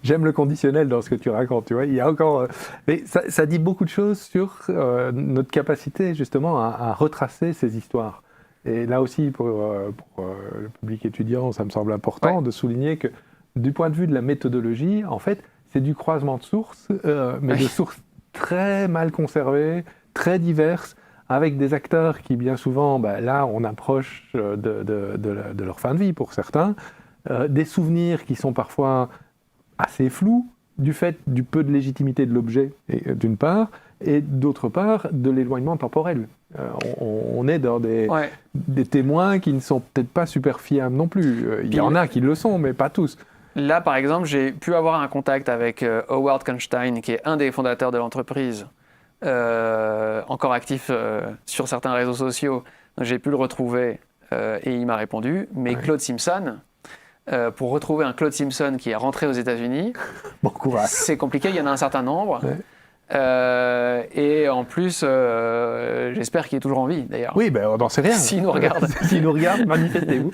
[SPEAKER 1] J'aime le conditionnel dans ce que tu racontes, tu vois. Il y a encore, mais ça dit beaucoup de choses sur notre capacité justement à retracer ces histoires. Et là aussi, pour le public étudiant, ça me semble important de souligner que du point de vue de la méthodologie, en fait, c'est du croisement de sources, mais de sources très mal conservées, très diverses, avec des acteurs qui bien souvent, là, on approche de leur fin de vie pour certains. Des souvenirs qui sont parfois assez flous du fait du peu de légitimité de l'objet, d'une part, et d'autre part, de l'éloignement temporel. On est dans des témoins qui ne sont peut-être pas super fiables non plus. Il y en a qui le sont, mais pas tous.
[SPEAKER 2] Là, par exemple, j'ai pu avoir un contact avec Howard Kunstein, qui est un des fondateurs de l'entreprise, encore actif sur certains réseaux sociaux. J'ai pu le retrouver et il m'a répondu. Mais Claude Simpson... pour retrouver un Claude Simpson qui est rentré aux États-Unis,
[SPEAKER 1] bon courage.
[SPEAKER 2] C'est compliqué, il y en a un certain nombre. Et en plus, j'espère qu'il est toujours en vie, d'ailleurs.
[SPEAKER 1] Oui, on n'en sait rien.
[SPEAKER 2] S'il nous regarde.
[SPEAKER 1] S'il nous regarde, manifestez-vous.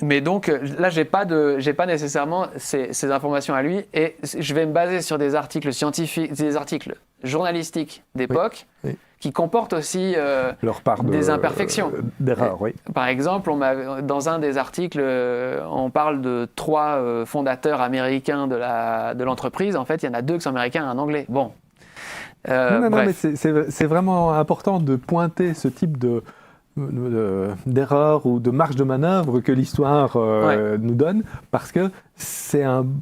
[SPEAKER 2] Mais donc, là, j'ai pas nécessairement ces informations à lui, et je vais me baser sur des articles scientifiques, des articles journalistiques d'époque, qui comportent aussi
[SPEAKER 1] leur part
[SPEAKER 2] des imperfections.
[SPEAKER 1] D'erreurs, oui.
[SPEAKER 2] Par exemple, dans un des articles, on parle de 3 fondateurs américains de l'entreprise. En fait, il y en a 2 qui sont américains et un anglais. Bon.
[SPEAKER 1] Non, mais c'est vraiment important de pointer ce type d'erreur ou de marge de manœuvre que l'histoire nous donne, parce que c'est une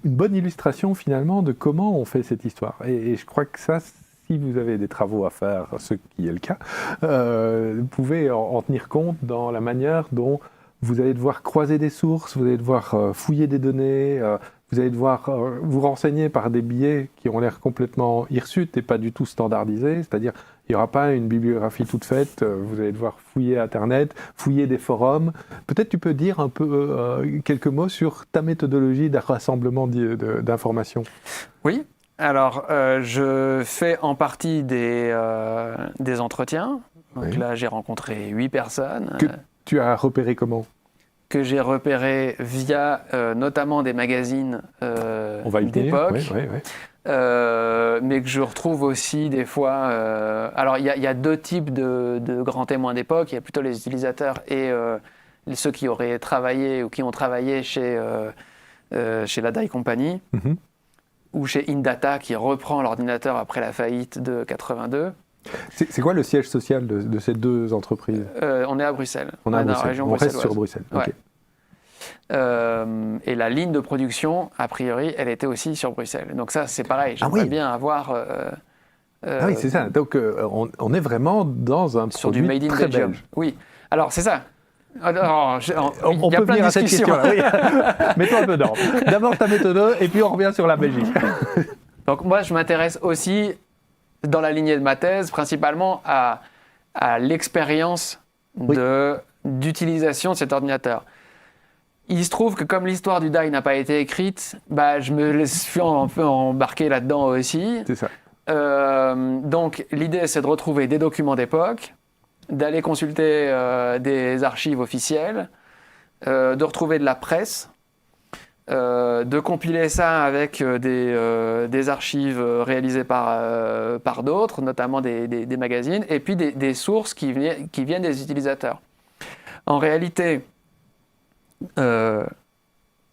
[SPEAKER 1] bonne illustration finalement de comment on fait cette histoire. Et je crois que ça, si vous avez des travaux à faire, ce qui est le cas, vous pouvez en tenir compte dans la manière dont vous allez devoir croiser des sources, vous allez devoir fouiller des données, vous allez devoir vous renseigner par des biais qui ont l'air complètement hirsutes et pas du tout standardisés, c'est-à-dire il n'y aura pas une bibliographie toute faite, vous allez devoir fouiller Internet, fouiller des forums. Peut-être tu peux dire un peu quelques mots sur ta méthodologie de rassemblement d'informations.
[SPEAKER 2] Oui, alors je fais en partie des entretiens. Donc là, j'ai rencontré 8 personnes.
[SPEAKER 1] Que tu as repéré comment ?
[SPEAKER 2] Que j'ai repéré via notamment des magazines d'époque. Mais que je retrouve aussi des fois... alors, il y a 2 types de grands témoins d'époque. Il y a plutôt les utilisateurs et ceux qui auraient travaillé ou qui ont travaillé chez la Die Company ou chez Indata, qui reprend l'ordinateur après la faillite de 82.
[SPEAKER 1] C'est quoi le siège social de ces 2 entreprises ?
[SPEAKER 2] On est à Bruxelles.
[SPEAKER 1] On est à Bruxelles. On reste sur Bruxelles.
[SPEAKER 2] Ouais.
[SPEAKER 1] Okay.
[SPEAKER 2] Et la ligne de production, a priori, elle était aussi sur Bruxelles. Donc ça, c'est pareil. J'aimerais bien avoir...
[SPEAKER 1] ah oui, c'est ça. Donc on est vraiment dans un
[SPEAKER 2] sur
[SPEAKER 1] produit
[SPEAKER 2] du made in
[SPEAKER 1] très
[SPEAKER 2] Belgium.
[SPEAKER 1] belge.
[SPEAKER 2] Oui. Alors, c'est ça. Alors,
[SPEAKER 1] on peut venir à cette question-là. Oui. Mets-toi un peu d'ordre. D'abord ta méthode, et puis on revient sur la Belgique.
[SPEAKER 2] Donc moi, je m'intéresse aussi, dans la lignée de ma thèse, principalement à l'expérience d'utilisation de cet ordinateur. Il se trouve que comme l'histoire du DAI n'a pas été écrite, je me suis un peu embarqué là-dedans aussi.
[SPEAKER 1] C'est ça.
[SPEAKER 2] Donc l'idée, c'est de retrouver des documents d'époque, d'aller consulter des archives officielles, de retrouver de la presse, de compiler ça avec des archives réalisées par d'autres, notamment des magazines, et puis des sources qui viennent des utilisateurs. En réalité, je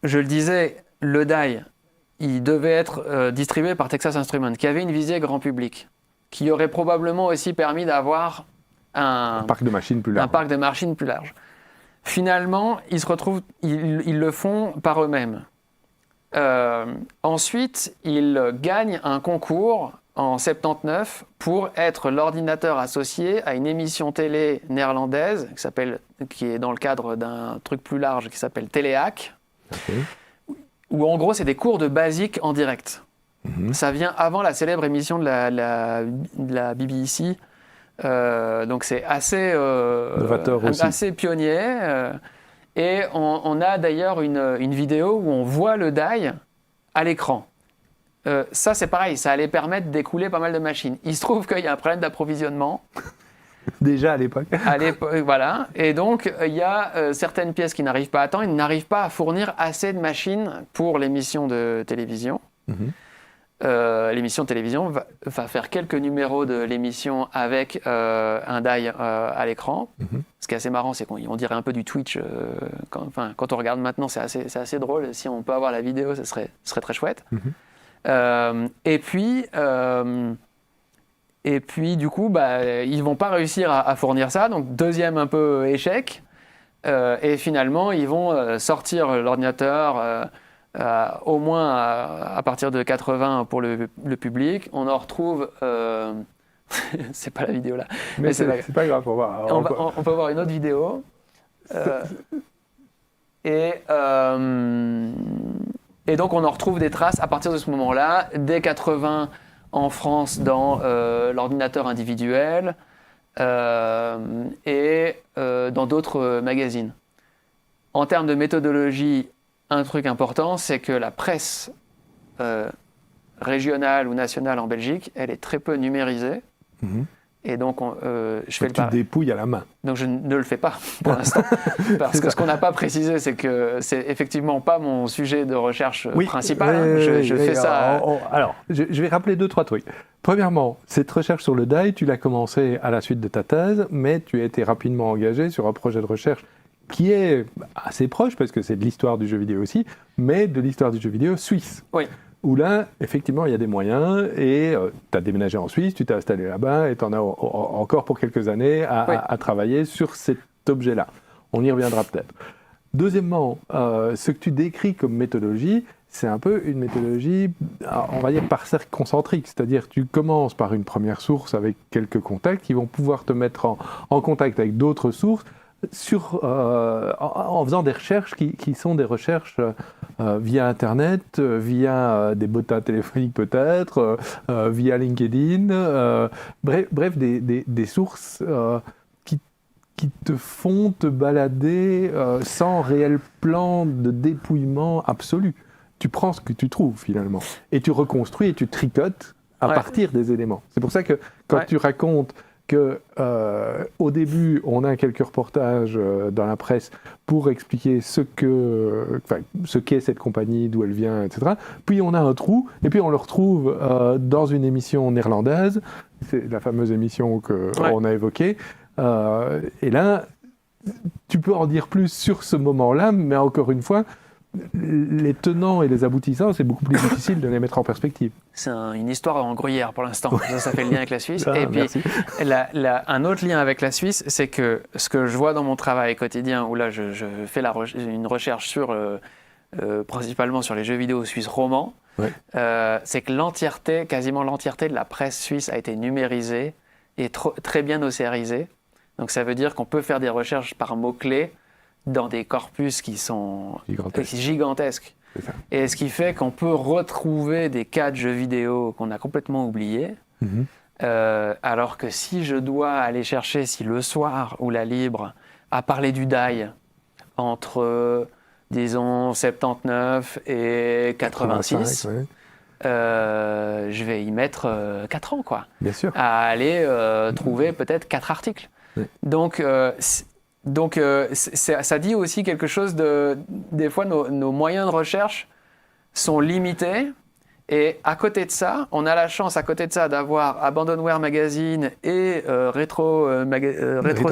[SPEAKER 2] le disais, le DAI, il devait être distribué par Texas Instruments, qui avait une visée grand public, qui aurait probablement aussi permis d'avoir un
[SPEAKER 1] parc de machines plus large.
[SPEAKER 2] Finalement, ils le font par eux-mêmes. Ensuite, ils gagnent un concours en 79 pour être l'ordinateur associé à une émission télé néerlandaise qui est dans le cadre d'un truc plus large qui s'appelle Téléhack, où en gros c'est des cours de basique en direct. Ça vient avant la célèbre émission de la BBC, donc c'est assez
[SPEAKER 1] novateur aussi.
[SPEAKER 2] Assez pionnier. Et on a d'ailleurs une vidéo où on voit le DAI à l'écran. Ça, c'est pareil, ça allait permettre d'écouler pas mal de machines. Il se trouve qu'il y a un problème d'approvisionnement.
[SPEAKER 1] Déjà à l'époque.
[SPEAKER 2] Voilà. Et donc, il y a certaines pièces qui n'arrivent pas à temps. Ils n'arrivent pas à fournir assez de machines pour l'émission de télévision. L'émission de télévision va faire quelques numéros de l'émission avec un DAI à l'écran. Ce qui est assez marrant, c'est qu'on dirait un peu du Twitch. Quand on regarde maintenant, c'est assez drôle. Si on peut avoir la vidéo, ce serait très chouette. Et puis, du coup, ils vont pas réussir à fournir ça. Donc, deuxième un peu échec. Et finalement, ils vont sortir l'ordinateur au moins à partir de 80 pour le public. On en retrouve... c'est pas la vidéo là.
[SPEAKER 1] Mais c'est pas grave, on va voir.
[SPEAKER 2] On peut voir une autre vidéo. Et donc, on en retrouve des traces à partir de ce moment-là, dès 80 en France dans l'ordinateur individuel et dans d'autres magazines. En termes de méthodologie, un truc important, c'est que la presse régionale ou nationale en Belgique, elle est très peu numérisée. Et donc, je fais
[SPEAKER 1] tu dépouilles à la main.
[SPEAKER 2] Donc, je ne le fais pas pour l'instant. Parce que ce qu'on n'a pas précisé, c'est que c'est effectivement pas mon sujet de recherche principal. Je fais ça.
[SPEAKER 1] Alors, je vais rappeler 2-3 trucs. Premièrement, cette recherche sur le DAI, tu l'as commencée à la suite de ta thèse, mais tu as été rapidement engagé sur un projet de recherche qui est assez proche, parce que c'est de l'histoire du jeu vidéo aussi, mais de l'histoire du jeu vidéo suisse.
[SPEAKER 2] Oui.
[SPEAKER 1] où là, effectivement, il y a des moyens et tu as déménagé en Suisse, tu t'es installé là-bas et tu en as encore pour quelques années à travailler sur cet objet-là. On y reviendra peut-être. Deuxièmement, ce que tu décris comme méthodologie, c'est un peu une méthodologie, on va dire, par cercle concentrique. C'est-à-dire tu commences par une première source avec quelques contacts qui vont pouvoir te mettre en contact avec d'autres sources en faisant des recherches qui sont des recherches via Internet, via des bottins téléphoniques peut-être, via LinkedIn, bref des sources qui te font te balader sans réel plan de dépouillement absolu. Tu prends ce que tu trouves finalement et tu reconstruis et tu tricotes à partir des éléments. C'est pour ça que quand tu racontes qu'au début, on a quelques reportages dans la presse pour expliquer ce qu'est cette compagnie, d'où elle vient, etc. Puis on a un trou, et puis on le retrouve dans une émission néerlandaise, c'est la fameuse émission qu'on a évoquée. Et là, tu peux en dire plus sur ce moment-là, mais encore une fois, les tenants et les aboutissants, c'est beaucoup plus difficile de les mettre en perspective.
[SPEAKER 2] C'est une histoire en gruyère pour l'instant. Ça fait le lien avec la Suisse. Et puis, un autre lien avec la Suisse, c'est que ce que je vois dans mon travail quotidien, où là je fais une recherche sur, principalement sur les jeux vidéo suisses romans, c'est que quasiment l'entièreté de la presse suisse a été numérisée et très bien océarisée. Donc ça veut dire qu'on peut faire des recherches par mots-clés dans des corpus qui sont gigantesques. Et ce qui fait qu'on peut retrouver des cas de jeux vidéo qu'on a complètement oubliés. Alors que si je dois aller chercher, si le soir ou la Libre a parlé du DAI entre, disons, 79 et 86, je vais y mettre 4 ans, quoi.
[SPEAKER 1] Bien sûr.
[SPEAKER 2] À aller trouver peut-être 4 articles. Donc, ça dit aussi quelque chose des fois, nos moyens de recherche sont limités. Et à côté de ça, on a la chance, d'avoir Abandonware Magazine et Retro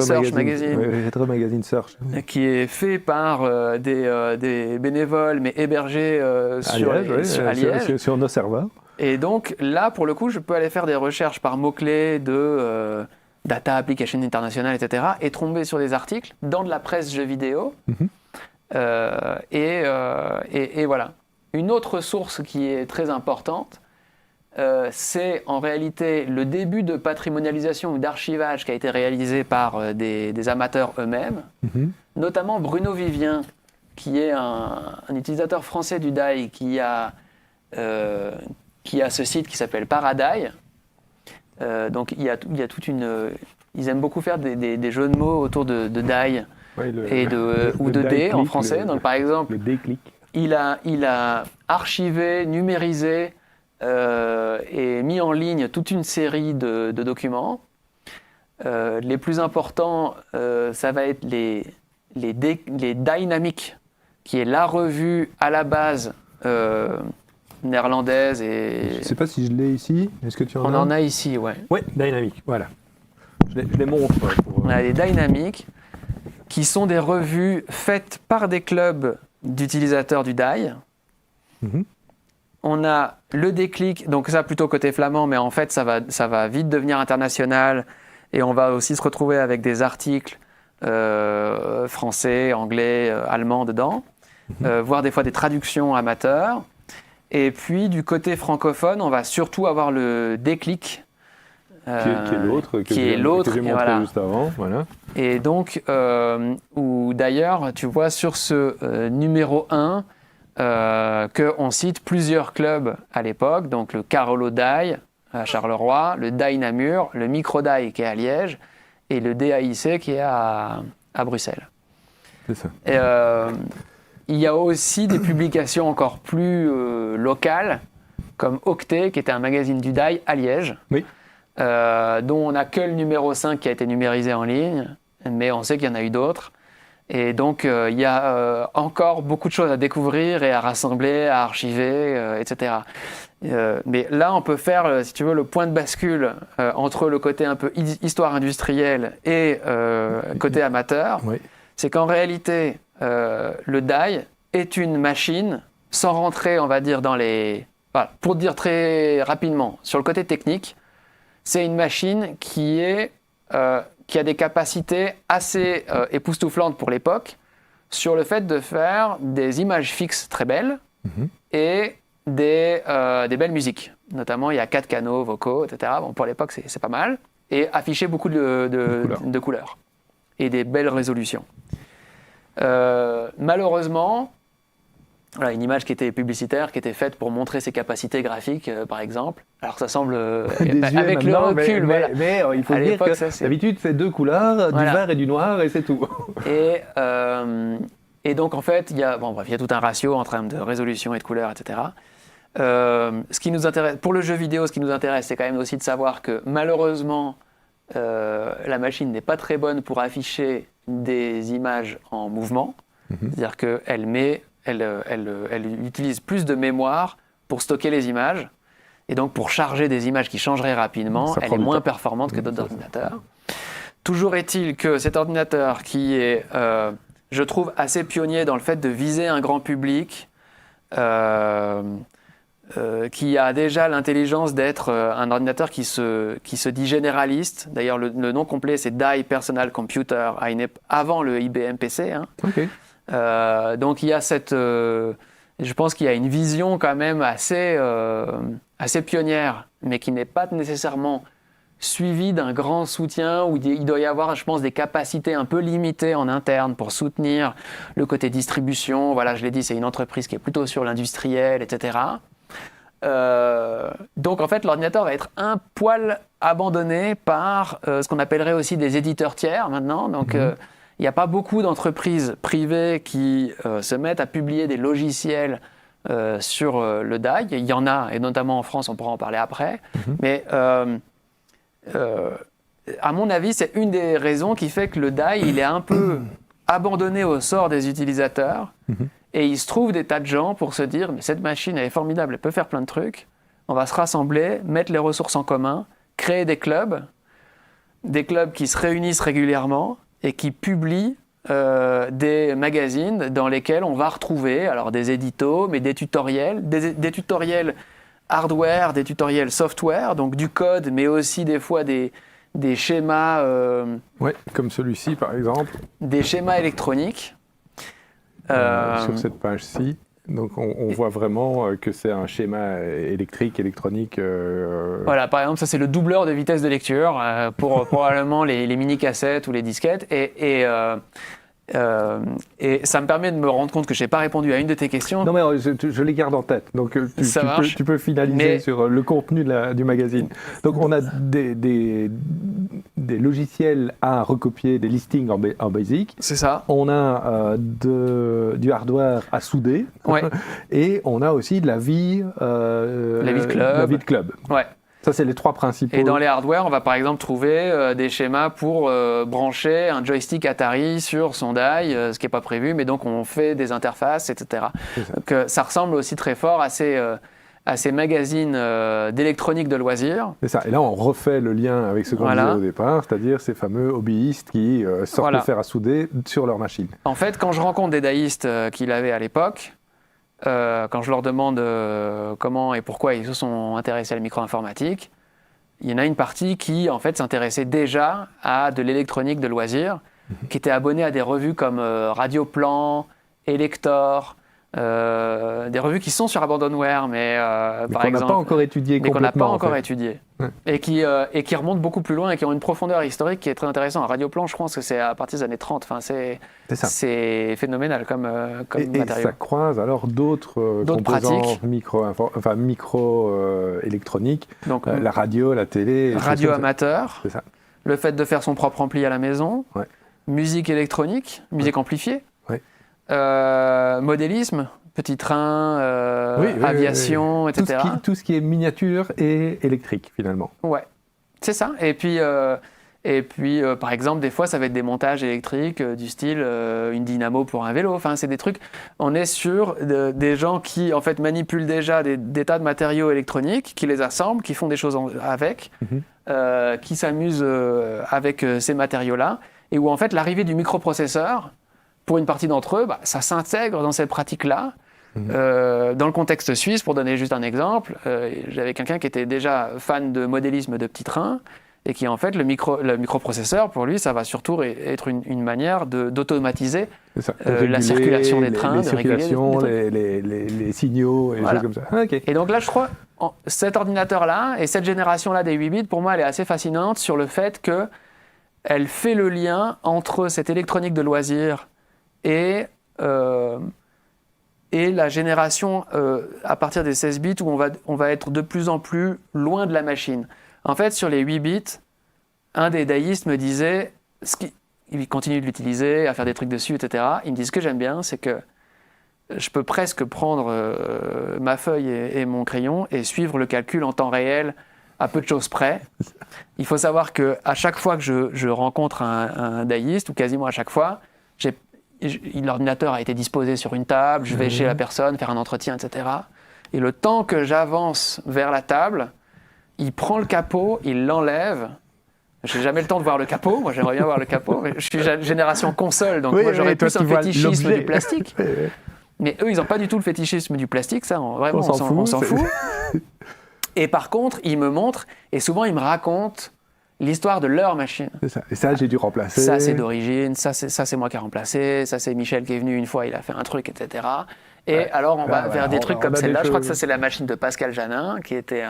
[SPEAKER 2] Search Magazine.
[SPEAKER 1] Retro Magazine Search.
[SPEAKER 2] Qui est fait par des bénévoles, mais hébergés à Liège.
[SPEAKER 1] Sur nos serveurs.
[SPEAKER 2] Et donc, là, pour le coup, je peux aller faire des recherches par mots-clés de Data Application International, etc. et tomber sur des articles dans de la presse jeux vidéo. Et voilà. Une autre source qui est très importante, c'est en réalité le début de patrimonialisation ou d'archivage qui a été réalisé par des amateurs eux-mêmes, notamment Bruno Vivien, qui est un utilisateur français du DAI qui a ce site qui s'appelle Paradai. Donc il y a toute une... Ils aiment beaucoup faire des jeux de mots autour de DAI ou de D en français. Donc par exemple,
[SPEAKER 1] le D-click.
[SPEAKER 2] Il a archivé, numérisé et mis en ligne toute une série de documents. Les plus importants, ça va être les Dynamic, qui est la revue à la base néerlandaise. Et...
[SPEAKER 1] Je ne sais pas si je l'ai ici. Est-ce que tu en as ?
[SPEAKER 2] On en a ici, ouais.
[SPEAKER 1] Oui, Dynamic, voilà. Je les montre.
[SPEAKER 2] On a les Dynamic, qui sont des revues faites par des clubs d'utilisateurs du DAI. On a le Déclic, donc ça plutôt côté flamand, mais en fait ça va vite devenir international et on va aussi se retrouver avec des articles français, anglais, allemands dedans, voire des fois des traductions amateurs. Et puis du côté francophone, on va surtout avoir le Déclic, qui est l'autre que j'ai montré juste avant. Voilà. Et donc, où d'ailleurs, tu vois sur ce numéro 1 qu'on cite plusieurs clubs à l'époque, donc le Carolo DAI à Charleroi, le DAI Namur, le Micro DAI qui est à Liège et le DAIC qui est à Bruxelles.
[SPEAKER 1] C'est ça.
[SPEAKER 2] Et, il y a aussi des publications encore plus locales, comme Octet, qui était un magazine du DAI à Liège.
[SPEAKER 1] Oui.
[SPEAKER 2] Dont on n'a que le numéro 5 qui a été numérisé en ligne, mais on sait qu'il y en a eu d'autres. Et donc, il y a encore beaucoup de choses à découvrir et à rassembler, à archiver, etc. Mais là, on peut faire, si tu veux, le point de bascule entre le côté un peu histoire industrielle et côté amateur. Oui. C'est qu'en réalité, le DAI est une machine, sans rentrer, on va dire, dans les voilà, pour dire très rapidement, sur le côté technique, c'est une machine qui a des capacités assez époustouflantes pour l'époque sur le fait de faire des images fixes très belles et des belles musiques. Notamment, il y a 4 canaux vocaux, etc. Bon, pour l'époque, c'est pas mal. Et afficher beaucoup de couleurs et des belles résolutions. Malheureusement, voilà, une image qui était publicitaire, qui était faite pour montrer ses capacités graphiques, par exemple. Alors ça semble avec le recul,
[SPEAKER 1] mais il faut dire que d'habitude c'est 2 couleurs, du vert et du noir, et c'est tout.
[SPEAKER 2] Et donc en fait, il y a tout un ratio en termes de résolution et de couleurs, etc. Ce qui nous intéresse, pour le jeu vidéo, ce qui nous intéresse, c'est quand même aussi de savoir que malheureusement, la machine n'est pas très bonne pour afficher des images en mouvement. C'est-à-dire qu'elle utilise plus de mémoire pour stocker les images. Et donc, pour charger des images qui changeraient rapidement, elle est moins performante que d'autres ordinateurs. Toujours est-il que cet ordinateur qui est, je trouve, assez pionnier dans le fait de viser un grand public, qui a déjà l'intelligence d'être un ordinateur qui se dit généraliste. D'ailleurs, le nom complet, c'est DAI Personal Computer, avant le IBM PC. Hein.
[SPEAKER 1] Okay.
[SPEAKER 2] Donc, il y a je pense qu'il y a une vision quand même assez pionnière, mais qui n'est pas nécessairement suivie d'un grand soutien, où il doit y avoir, je pense, des capacités un peu limitées en interne pour soutenir le côté distribution. Voilà, je l'ai dit, c'est une entreprise qui est plutôt sur l'industriel, etc. Donc, en fait, l'ordinateur va être un poil abandonné par ce qu'on appellerait aussi des éditeurs tiers maintenant. Donc, il n'y a pas beaucoup d'entreprises privées qui se mettent à publier des logiciels sur le DAI. Il y en a, et notamment en France, on pourra en parler après. Mais à mon avis, c'est une des raisons qui fait que le DAI, il est un peu abandonné au sort des utilisateurs. Et il se trouve des tas de gens pour se dire « mais cette machine, elle est formidable, elle peut faire plein de trucs. On va se rassembler, mettre les ressources en commun, créer des clubs qui se réunissent régulièrement et qui publient des magazines dans lesquels on va retrouver alors des éditos, mais des tutoriels, des tutoriels hardware, des tutoriels software, donc du code, mais aussi des fois des schémas...
[SPEAKER 1] comme celui-ci par exemple.
[SPEAKER 2] Des schémas électroniques.
[SPEAKER 1] Sur cette page-ci. Donc on voit vraiment que c'est un schéma électronique.
[SPEAKER 2] Voilà, par exemple, ça c'est le doubleur de vitesse de lecture pour probablement les mini-cassettes ou les disquettes. Et ça me permet de me rendre compte que je n'ai pas répondu à une de tes questions.
[SPEAKER 1] Non mais je les garde en tête, donc tu peux finaliser sur le contenu du magazine. Donc on a des logiciels à recopier, des listings en BASIC.
[SPEAKER 2] C'est ça.
[SPEAKER 1] On a du hardware à souder.
[SPEAKER 2] Ouais.
[SPEAKER 1] Et on a aussi de la vie de club.
[SPEAKER 2] Ouais.
[SPEAKER 1] Ça, c'est les 3 principaux.
[SPEAKER 2] Et dans les hardware, on va par exemple trouver des schémas pour brancher un joystick Atari sur son DAI, ce qui n'est pas prévu, mais donc on fait des interfaces, etc. Donc ça ressemble aussi très fort à ces magazines d'électronique de loisirs.
[SPEAKER 1] C'est ça. Et là, on refait le lien avec ce qu'on disait au départ, c'est-à-dire ces fameux hobbyistes qui sortent le fer à souder sur leur machine.
[SPEAKER 2] En fait, quand je rencontre des daïstes qu'il avait à l'époque, quand je leur demande comment et pourquoi ils se sont intéressés à la micro-informatique, il y en a une partie qui, en fait, s'intéressait déjà à de l'électronique de loisirs, qui était abonnée à des revues comme Radioplan, Elector, des revues qui sont sur Abandonware, mais par exemple...
[SPEAKER 1] qu'on n'a pas encore étudié complètement.
[SPEAKER 2] Mais qu'on n'a pas encore étudié. Ouais. Et qui remontent beaucoup plus loin et qui ont une profondeur historique qui est très intéressante. Radioplan, je pense que c'est à partir des années 30. Enfin, c'est phénoménal comme matériau.
[SPEAKER 1] Et ça croise alors d'autres composants micro-électroniques, la radio, la télé...
[SPEAKER 2] Radio amateur, c'est ça. Le fait de faire son propre ampli à la maison, musique électronique, musique amplifiée, modélisme, petit train, aviation, etc.
[SPEAKER 1] Tout ce qui est miniature et électrique, finalement.
[SPEAKER 2] Ouais, c'est ça. Et puis, par exemple, des fois, ça va être des montages électriques du style une dynamo pour un vélo. Enfin, c'est des trucs... On est sur des gens qui, en fait, manipulent déjà des tas de matériaux électroniques, qui les assemblent, qui font des choses avec, qui s'amusent avec ces matériaux-là, et où, en fait, l'arrivée du microprocesseur, pour une partie d'entre eux, ça s'intègre dans cette pratique-là, Dans le contexte suisse, pour donner juste un exemple, j'avais quelqu'un qui était déjà fan de modélisme de petits trains et qui, en fait, le microprocesseur, pour lui, ça va surtout être une manière d'automatiser la circulation des trains,
[SPEAKER 1] de réguler les signaux et des choses comme ça. Ah, okay.
[SPEAKER 2] Et donc là, je crois, cet ordinateur-là et cette génération-là des 8 bits, pour moi, elle est assez fascinante sur le fait qu'elle fait le lien entre cette électronique de loisirs et la génération à partir des 16 bits où on va être de plus en plus loin de la machine. En fait, sur les 8 bits, un des daïstes me disait, il continue de l'utiliser, à faire des trucs dessus, etc. Il me dit, ce que j'aime bien, c'est que je peux presque prendre ma feuille et mon crayon et suivre le calcul en temps réel à peu de choses près. Il faut savoir qu'à chaque fois que je rencontre un daïste, ou quasiment à chaque fois, l'ordinateur a été disposé sur une table, je vais chez la personne, faire un entretien, etc. Et le temps que j'avance vers la table, il prend le capot, il l'enlève. Je n'ai jamais le temps de voir le capot, moi j'aimerais bien voir le capot, mais je suis génération console, donc moi j'aurais plus un fétichisme du plastique. Mais eux, ils n'ont pas du tout le fétichisme du plastique, ça, vraiment, on s'en fout. Et par contre, ils me montrent, et souvent ils me racontent l'histoire de leur machine.
[SPEAKER 1] C'est ça. Et ça, j'ai dû remplacer.
[SPEAKER 2] Ça, c'est d'origine, ça c'est moi qui ai remplacé, ça c'est Michel qui est venu une fois, il a fait un truc, etc. Et alors, on va vers des trucs comme celle-là. Je crois que ça, c'est la machine de Pascal Janin, qui était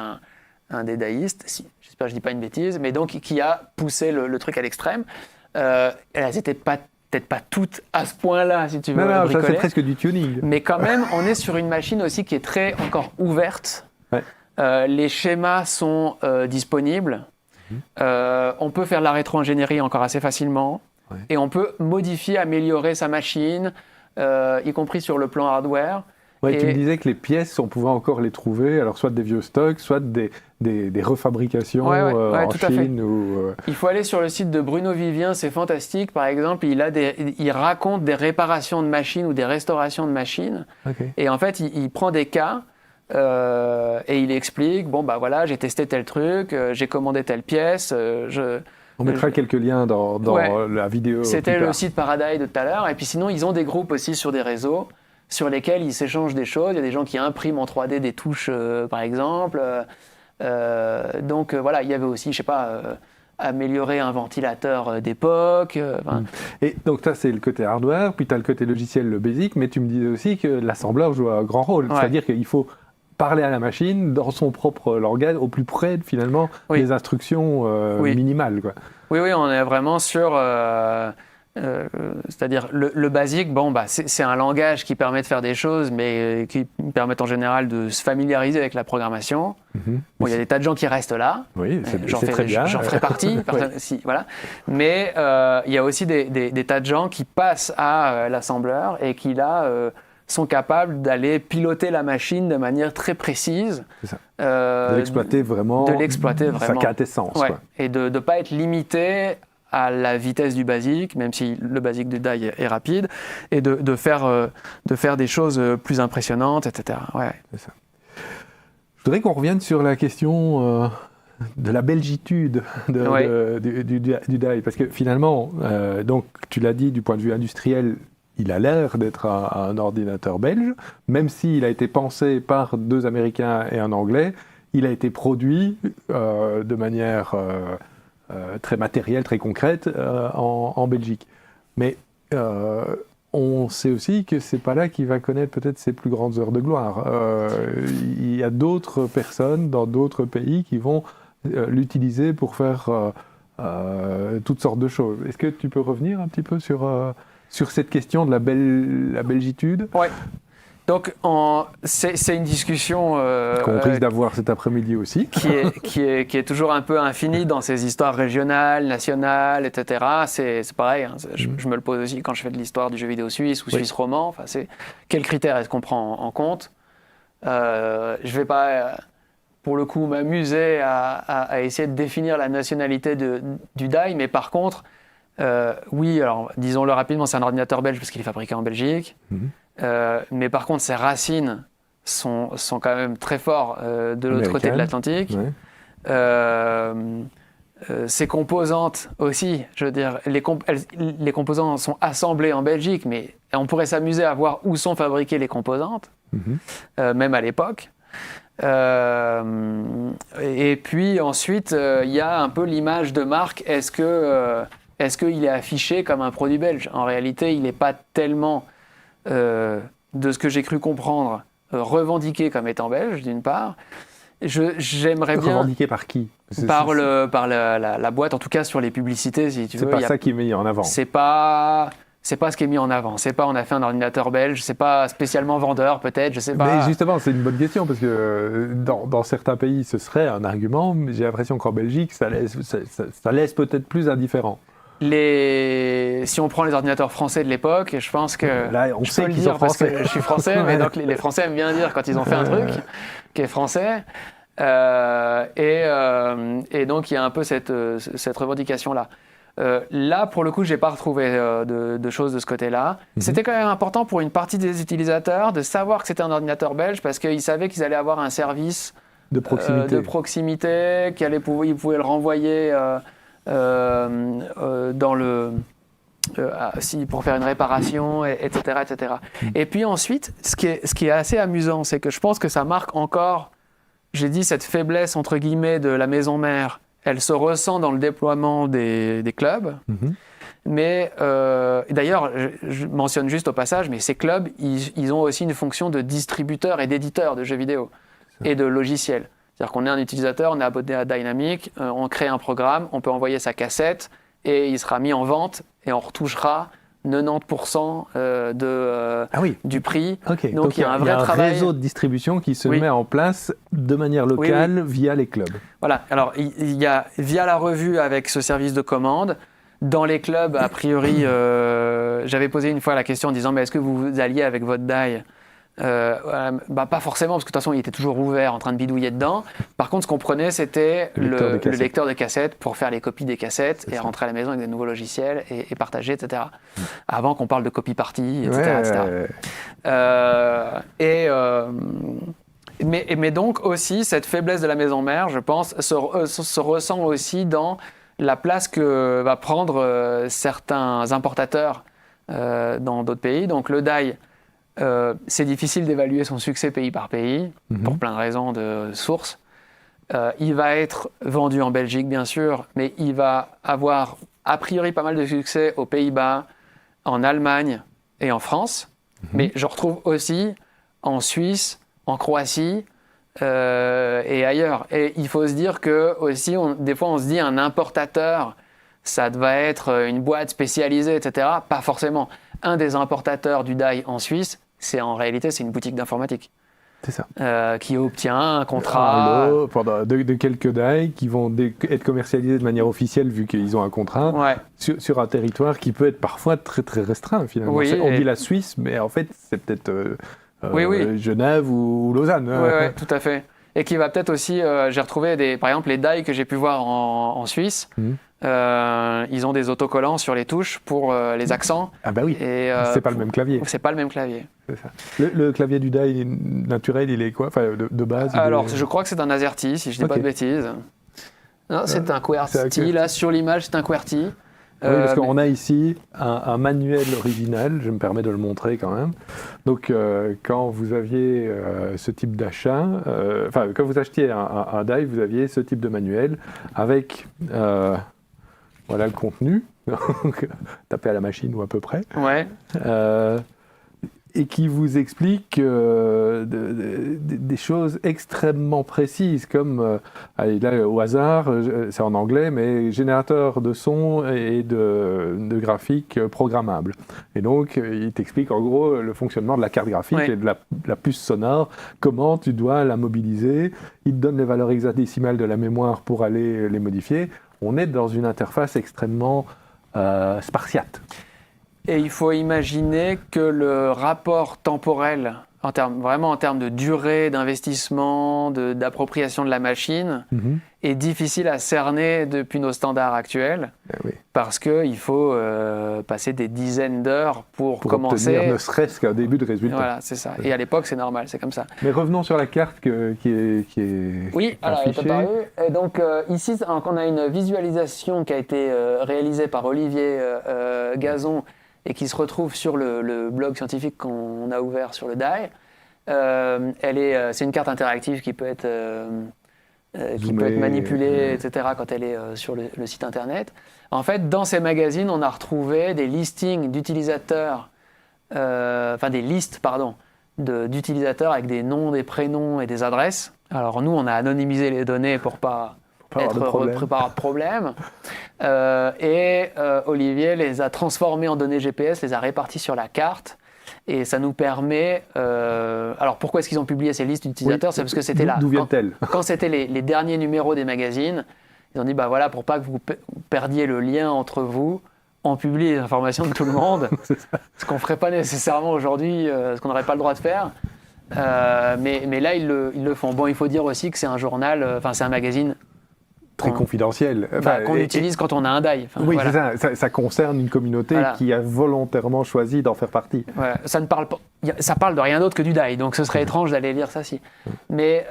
[SPEAKER 2] un des daïstes, j'espère que je ne dis pas une bêtise, mais donc qui a poussé le truc à l'extrême. Elles n'étaient peut-être pas toutes à ce point-là, si tu veux.
[SPEAKER 1] Non, ça c'est presque du tuning.
[SPEAKER 2] Mais quand même, on est sur une machine aussi qui est très encore ouverte. Ouais. Les schémas sont disponibles. On peut faire de la rétro-ingénierie encore assez facilement. Ouais. Et on peut modifier, améliorer sa machine, y compris sur le plan hardware.
[SPEAKER 1] Ouais, tu me disais que les pièces, on pouvait encore les trouver, alors soit des vieux stocks, soit des refabrications en Chine.
[SPEAKER 2] Il faut aller sur le site de Bruno Vivien, c'est fantastique. Par exemple, il raconte des réparations de machines ou des restaurations de machines. Okay. Et en fait, il prend des cas et il explique, bon, bah voilà, j'ai testé tel truc, j'ai commandé telle pièce.
[SPEAKER 1] On mettra quelques liens dans la vidéo.
[SPEAKER 2] C'était le site Paradise de tout à l'heure. Et puis sinon, ils ont des groupes aussi sur des réseaux sur lesquels ils s'échangent des choses. Il y a des gens qui impriment en 3D des touches, par exemple. Donc voilà, il y avait aussi, je sais pas, améliorer un ventilateur d'époque.
[SPEAKER 1] Et donc ça, c'est le côté hardware, puis tu as le côté logiciel, le basic, mais tu me disais aussi que l'assembleur joue un grand rôle. Ouais. C'est-à-dire qu'il faut parler à la machine dans son propre langage, au plus près, finalement, des instructions minimales, quoi.
[SPEAKER 2] Oui, on est vraiment sur... c'est-à-dire le basique, bon, bah, c'est un langage qui permet de faire des choses, mais qui permettent en général de se familiariser avec la programmation. Bon, il y a des tas de gens qui restent là.
[SPEAKER 1] Oui, c'est très bien.
[SPEAKER 2] J'en ferai partie. Si, voilà. Mais il y a aussi des tas de gens qui passent à l'assembleur et qui, là, sont capables d'aller piloter la machine de manière très précise. C'est ça.
[SPEAKER 1] De l'exploiter vraiment. Sa quintessence. Ouais. Quoi.
[SPEAKER 2] Et de ne pas être limité à la vitesse du basique, même si le basique du die est rapide, et de faire des choses plus impressionnantes, etc. Ouais.
[SPEAKER 1] C'est ça. Je voudrais qu'on revienne sur la question de la belgitude du die, parce que finalement, donc, tu l'as dit, du point de vue industriel, il a l'air d'être un ordinateur belge, même s'il a été pensé par 2 Américains et un Anglais, il a été produit de manière... très matérielle, très concrète en Belgique. Mais on sait aussi que c'est pas là qu'il va connaître peut-être ses plus grandes heures de gloire. Il y a d'autres personnes dans d'autres pays qui vont l'utiliser pour faire toutes sortes de choses. Est-ce que tu peux revenir un petit peu sur cette question de la belgitude ?
[SPEAKER 2] Ouais. Donc, c'est une discussion
[SPEAKER 1] qu'on risque d'avoir cet après-midi aussi,
[SPEAKER 2] qui est toujours un peu infinie dans ces histoires régionales, nationales, etc. C'est pareil. Hein, je me le pose aussi quand je fais de l'histoire du jeu vidéo suisse ou suisse roman. Enfin, quels critères est-ce qu'on prend en compte ? Je vais pas, pour le coup, m'amuser à essayer de définir la nationalité du die, mais par contre, oui, alors disons-le rapidement, c'est un ordinateur belge parce qu'il est fabriqué en Belgique. Mais par contre, ses racines sont quand même très fortes de l'autre côté de l'Atlantique. Ses composantes aussi, je veux dire, les composants sont assemblés en Belgique, mais Et on pourrait s'amuser à voir où sont fabriquées les composantes, même à l'époque. Et puis ensuite, il y a un peu l'image de marque. Est-ce qu'il est affiché comme un produit belge ? En réalité, il n'est pas tellement, de ce que j'ai cru comprendre, revendiqué comme étant belge, d'une part. J'aimerais bien...
[SPEAKER 1] Revendiqué par qui ?
[SPEAKER 2] Par la boîte, en tout cas sur les publicités, si tu veux.
[SPEAKER 1] C'est pas ça qui est mis en avant.
[SPEAKER 2] C'est pas ce qui est mis en avant. C'est pas on a fait un ordinateur belge, c'est pas spécialement vendeur peut-être, je sais pas.
[SPEAKER 1] Mais justement, c'est une bonne question parce que dans certains pays, ce serait un argument, mais j'ai l'impression qu'en Belgique, ça laisse peut-être plus indifférent.
[SPEAKER 2] Si on prend les ordinateurs français de l'époque, je pense que
[SPEAKER 1] là, on sait qu'ils sont
[SPEAKER 2] parce
[SPEAKER 1] français.
[SPEAKER 2] que je suis français, mais donc les Français aiment bien dire quand ils ont fait un truc qui est français. Et donc il y a un peu cette revendication-là. Là, pour le coup, je n'ai pas retrouvé de choses de ce côté-là. C'était quand même important pour une partie des utilisateurs de savoir que c'était un ordinateur belge parce qu'ils savaient qu'ils allaient avoir un service
[SPEAKER 1] de proximité,
[SPEAKER 2] ils pouvaient le renvoyer dans le... pour faire une réparation, etc., etc. Et puis ensuite, ce qui est assez amusant, c'est que je pense que ça marque encore, j'ai dit, cette faiblesse, entre guillemets, de la maison mère. Elle se ressent dans le déploiement des clubs. Mais d'ailleurs, je mentionne juste au passage, mais ces clubs, ils ont aussi une fonction de distributeur et d'éditeur de jeux vidéo et de logiciels. C'est-à-dire qu'on est un utilisateur, on est abonné à Dynamic, on crée un programme, on peut envoyer sa cassette et il sera mis en vente et on retouchera 90% du prix.
[SPEAKER 1] Okay.
[SPEAKER 2] Donc il y a un vrai travail.
[SPEAKER 1] Réseau de distribution qui se met en place de manière locale via les clubs.
[SPEAKER 2] Voilà, alors il y a via la revue avec ce service de commande. Dans les clubs, a priori, j'avais posé une fois la question en disant mais est-ce que vous alliez avec votre die ? Pas forcément, parce que de toute façon il était toujours ouvert en train de bidouiller dedans. Par contre, ce qu'on prenait, c'était le lecteur de cassettes pour faire les copies des cassettes et rentrer à la maison avec des nouveaux logiciels et partager, etc. Avant qu'on parle de copy party, etc. Mais donc aussi, cette faiblesse de la maison mère, je pense, se ressent aussi dans la place que va prendre certains importateurs dans d'autres pays. Donc le die, c'est difficile d'évaluer son succès pays par pays, pour plein de raisons de sources. Il va être vendu en Belgique, bien sûr, mais il va avoir a priori pas mal de succès aux Pays-Bas, en Allemagne et en France. Mais je retrouve aussi en Suisse, en Croatie et ailleurs. Et il faut se dire que aussi, des fois, on se dit un importateur, ça va être une boîte spécialisée, etc. Pas forcément. Un des importateurs du die en Suisse, en réalité, c'est une boutique d'informatique.
[SPEAKER 1] C'est ça.
[SPEAKER 2] Qui obtient un contrat.
[SPEAKER 1] Un lot de quelques die qui vont être commercialisés de manière officielle vu qu'ils ont un contrat sur un territoire qui peut être parfois très très restreint finalement.
[SPEAKER 2] Oui,
[SPEAKER 1] on dit la Suisse, mais en fait c'est peut-être Genève ou Lausanne.
[SPEAKER 2] Oui, tout à fait. Et qui va peut-être aussi, j'ai retrouvé par exemple les die que j'ai pu voir en Suisse. Ils ont des autocollants sur les touches pour les accents.
[SPEAKER 1] Ah bah oui, c'est pas le même clavier.
[SPEAKER 2] C'est pas le même clavier.
[SPEAKER 1] C'est ça. Le clavier du die naturel, il est quoi, enfin, de base?
[SPEAKER 2] Alors, je crois que c'est un AZERTY, si je dis pas de bêtises. Non, c'est un QWERTY. Là, sur l'image, c'est un QWERTY.
[SPEAKER 1] Oui, parce qu'on a ici un manuel original, je me permets de le montrer quand même. Donc, quand vous aviez ce type d'achat, quand vous achetiez un die, vous aviez ce type de manuel avec, voilà le contenu, tapé à la machine ou à peu près.
[SPEAKER 2] Ouais.
[SPEAKER 1] Et qui vous explique des choses extrêmement précises, comme, allez, là, au hasard, c'est en anglais, mais générateur de son et de graphiques programmables. Et donc, il t'explique en gros le fonctionnement de la carte graphique et de la puce sonore, comment tu dois la mobiliser. Il te donne les valeurs hexadécimales de la mémoire pour aller les modifier. On est dans une interface extrêmement spartiate.
[SPEAKER 2] Et il faut imaginer que le rapport temporel, en termes de durée, d'investissement, d'appropriation de la machine, est difficile à cerner depuis nos standards actuels, parce qu'il faut passer des dizaines d'heures pour commencer.
[SPEAKER 1] Obtenir ne serait-ce qu'un début de résultat.
[SPEAKER 2] Voilà, c'est ça. Et à l'époque, c'est normal, c'est comme ça.
[SPEAKER 1] Mais revenons sur la carte qui est
[SPEAKER 2] oui, alors elle est apparue. Et donc ici, on a une visualisation qui a été réalisée par Olivier Gazon et qui se retrouve sur le blog scientifique qu'on a ouvert sur le DAI. C'est une carte interactive qui peut être manipulée, etc. quand elle est sur le site internet. En fait, dans ces magazines, on a retrouvé des listings d'utilisateurs, des listes, d'utilisateurs avec des noms, des prénoms et des adresses. Alors nous, on a anonymisé les données pour pas avoir de problème. Olivier les a transformées en données GPS, les a réparties sur la carte. Et ça nous permet... alors pourquoi est-ce qu'ils ont publié ces listes d'utilisateurs ? C'est parce que c'était là.
[SPEAKER 1] D'où viennent-elles ?
[SPEAKER 2] Quand c'était les derniers numéros des magazines, ils ont dit, pour pas que vous perdiez le lien entre vous, on publie les informations de tout le monde. Ce qu'on ne ferait pas nécessairement aujourd'hui, ce qu'on n'aurait pas le droit de faire. Mais là, ils le font. Bon, il faut dire aussi que c'est un journal, c'est un magazine
[SPEAKER 1] très confidentiel.
[SPEAKER 2] Qu'on utilise quand on a un DAI.
[SPEAKER 1] Voilà. C'est ça. Ça concerne une communauté qui a volontairement choisi d'en faire partie.
[SPEAKER 2] Ouais, ça parle de rien d'autre que du DAI, donc ce serait étrange d'aller lire ça si. Mais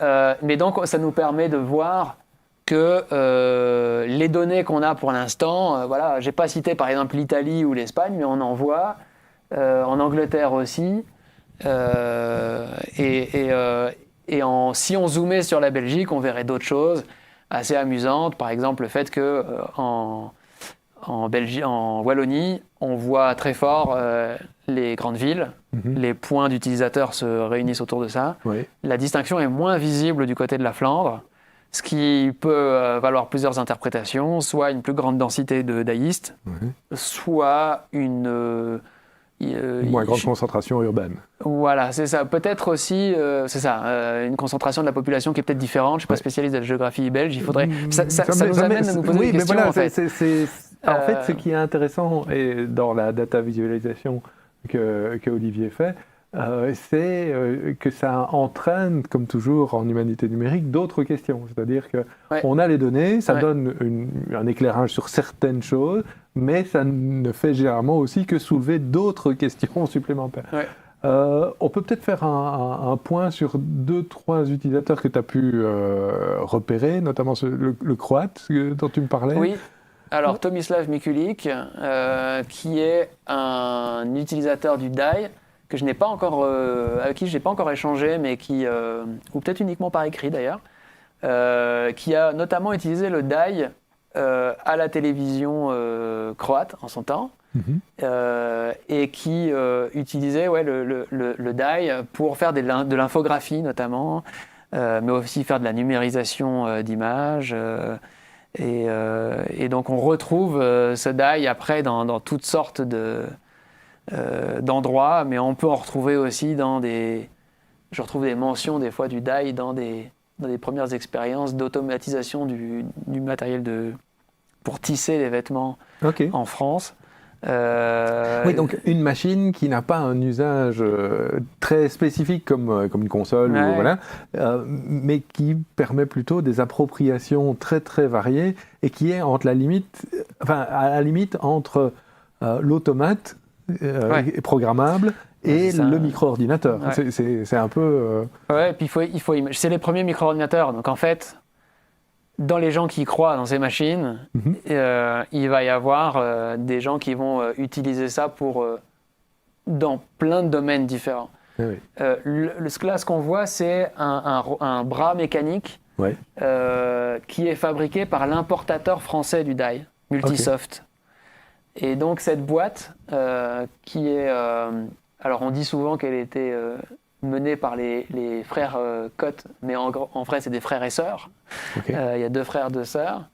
[SPEAKER 2] donc, ça nous permet de voir que les données qu'on a pour l'instant, je n'ai pas cité par exemple l'Italie ou l'Espagne, mais on en voit, en Angleterre aussi. Si on zoomait sur la Belgique, on verrait d'autres choses assez amusantes. Par exemple, le fait que en Wallonie, on voit très fort les grandes villes. Les points d'utilisateurs se réunissent autour de ça. Oui. La distinction est moins visible du côté de la Flandre, ce qui peut valoir plusieurs interprétations, soit une plus grande densité de daïstes, soit une
[SPEAKER 1] moins grande concentration urbaine.
[SPEAKER 2] Voilà, c'est ça. Peut-être aussi, une concentration de la population qui est peut-être différente. Je ne suis pas spécialiste de la géographie belge. Il faudrait. Ça nous amène à nous poser des questions.
[SPEAKER 1] Mais voilà, en fait, ce qui est intéressant et dans la data visualisation que Olivier fait, c'est que ça entraîne, comme toujours en humanité numérique, d'autres questions. C'est-à-dire qu'on a les données, ça donne un éclairage sur certaines choses, mais ça ne fait généralement aussi que soulever d'autres questions supplémentaires. Ouais. On peut peut-être faire un point sur 2-3 utilisateurs que tu as pu repérer, notamment le croate dont tu me parlais.
[SPEAKER 2] Oui. Alors, Tomislav Mikulik, qui est un utilisateur du DAI, que je n'ai pas encore, avec qui je n'ai pas encore échangé, mais ou peut-être uniquement par écrit d'ailleurs, qui a notamment utilisé le DAI à la télévision croate en son temps, et qui utilisait le DAI pour faire de l'infographie notamment, mais aussi faire de la numérisation d'images. Et donc on retrouve ce DAI après dans toutes sortes d'endroits, mais on peut en retrouver aussi je retrouve des mentions des fois du DAI dans des premières expériences d'automatisation du matériel pour tisser les vêtements en France.
[SPEAKER 1] Oui, donc une machine qui n'a pas un usage très spécifique comme une console, mais qui permet plutôt des appropriations très très variées et qui est à la limite entre l'automate programmable et le micro-ordinateur. Ouais. C'est un peu...
[SPEAKER 2] Ouais, puis c'est les premiers micro-ordinateurs. Donc en fait, dans les gens qui croient dans ces machines, il va y avoir des gens qui vont utiliser ça dans plein de domaines différents. Oui. Ce qu'on voit, c'est un bras mécanique qui est fabriqué par l'importateur français du DAI, Multisoft. Et donc cette boîte, qui est... alors on dit souvent qu'elle était menée par les frères Cotte, mais en vrai c'est des frères et sœurs. Il y a 2 frères, 2 sœurs.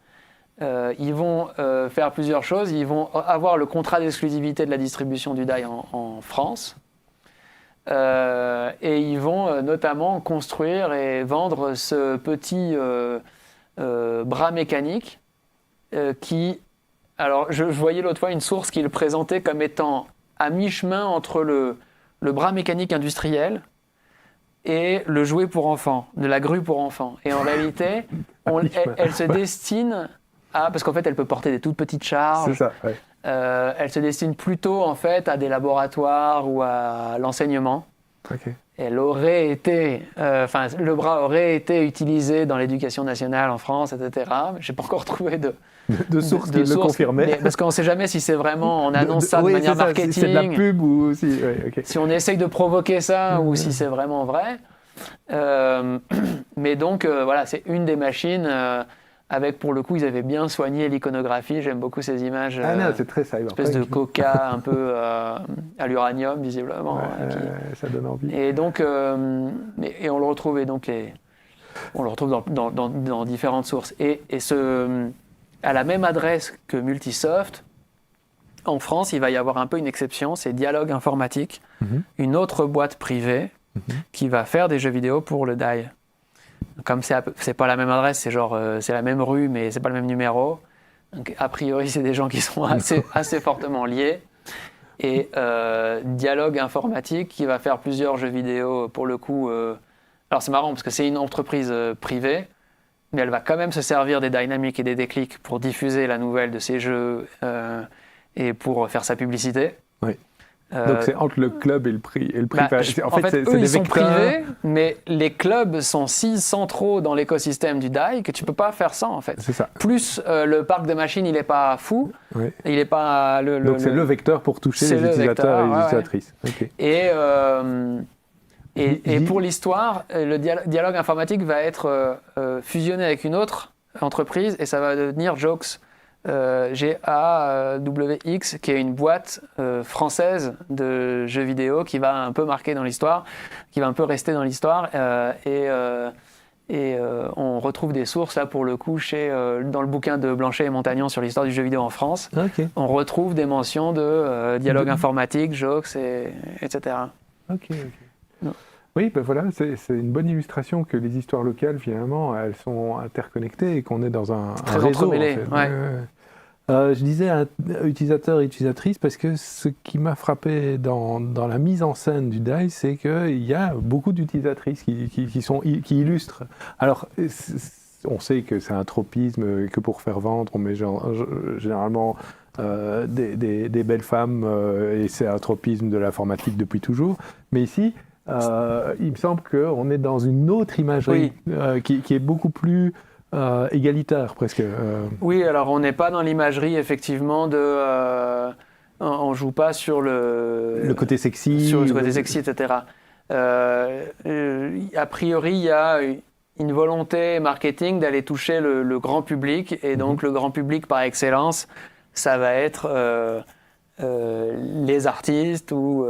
[SPEAKER 2] Ils vont faire plusieurs choses. Ils vont avoir le contrat d'exclusivité de la distribution du DAI en France. Et ils vont notamment construire et vendre ce petit bras mécanique qui... Alors, je voyais l'autre fois une source qui le présentait comme étant à mi-chemin entre le bras mécanique industriel et le jouet pour enfants, de la grue pour enfants. Et en réalité, elle se destine à... Parce qu'en fait, elle peut porter des toutes petites charges.
[SPEAKER 1] C'est ça, ouais.
[SPEAKER 2] Elle se destine plutôt, en fait, à des laboratoires ou à l'enseignement.
[SPEAKER 1] Ok.
[SPEAKER 2] Elle aurait été, le bras aurait été utilisé dans l'éducation nationale en France, etc. Je n'ai pas encore trouvé
[SPEAKER 1] de sources qui le confirmaient.
[SPEAKER 2] Parce qu'on ne sait jamais si c'est vraiment, on annonce ça de manière marketing.
[SPEAKER 1] Si c'est de la pub ou si... Ouais, okay.
[SPEAKER 2] Si on essaye de provoquer ça ou si c'est vraiment vrai. Mais donc, voilà, c'est une des machines avec, pour le coup, ils avaient bien soigné l'iconographie. J'aime beaucoup ces images.
[SPEAKER 1] Non, c'est très cyberpunk.
[SPEAKER 2] Espèce de coca un peu à l'uranium, visiblement.
[SPEAKER 1] Ça donne envie.
[SPEAKER 2] Et donc, et on le retrouve, on le retrouve dans différentes sources. Et à la même adresse que Multisoft, en France, il va y avoir un peu une exception, c'est Dialogue Informatique, une autre boîte privée qui va faire des jeux vidéo pour le DAI. Comme c'est pas la même adresse, c'est la même rue, mais c'est pas le même numéro. Donc, a priori, c'est des gens qui sont assez fortement liés. Et Dialogue Informatique qui va faire plusieurs jeux vidéo pour le coup. Alors c'est marrant parce que c'est une entreprise privée, mais elle va quand même se servir des dynamiques et des déclics pour diffuser la nouvelle de ses jeux et pour faire sa publicité.
[SPEAKER 1] Oui. Donc c'est entre le club et le prix.
[SPEAKER 2] En fait, eux, ils sont privés, mais les clubs sont si centraux dans l'écosystème du DAI que tu peux pas faire sans, en fait.
[SPEAKER 1] C'est ça.
[SPEAKER 2] Plus le parc de machines, il est pas fou.
[SPEAKER 1] Oui.
[SPEAKER 2] Il est pas
[SPEAKER 1] donc c'est le vecteur pour toucher les utilisateurs et les utilisatrices. Okay.
[SPEAKER 2] Et pour l'histoire, le dialogue informatique va être fusionné avec une autre entreprise et ça va devenir Jokes. GAWX, qui est une boîte française de jeux vidéo qui va un peu marquer dans l'histoire, qui va un peu rester dans l'histoire. On retrouve des sources, là, pour le coup, dans le bouquin de Blanchet et Montagnon sur l'histoire du jeu vidéo en France.
[SPEAKER 1] Okay.
[SPEAKER 2] On retrouve des mentions de dialogue informatique, Jokes, etc.
[SPEAKER 1] Ok. Oui, ben voilà, c'est une bonne illustration que les histoires locales, finalement, elles sont interconnectées et qu'on est dans un réseau.
[SPEAKER 2] Entremêlé,
[SPEAKER 1] en fait. Je disais utilisateur et utilisatrice parce que ce qui m'a frappé dans la mise en scène du DAI, c'est qu'il y a beaucoup d'utilisatrices qui illustrent. Alors, on sait que c'est un tropisme, que pour faire vendre, on met généralement des belles femmes, et c'est un tropisme de l'informatique depuis toujours. Mais ici, il me semble qu'on est dans une autre imagerie qui est beaucoup plus égalitaire presque.
[SPEAKER 2] Oui, alors on n'est pas dans l'imagerie effectivement on joue pas sur le
[SPEAKER 1] côté sexy.
[SPEAKER 2] Sur le côté sexy, etc. A priori, il y a une volonté marketing d'aller toucher le grand public et donc le grand public par excellence, ça va être les artistes ou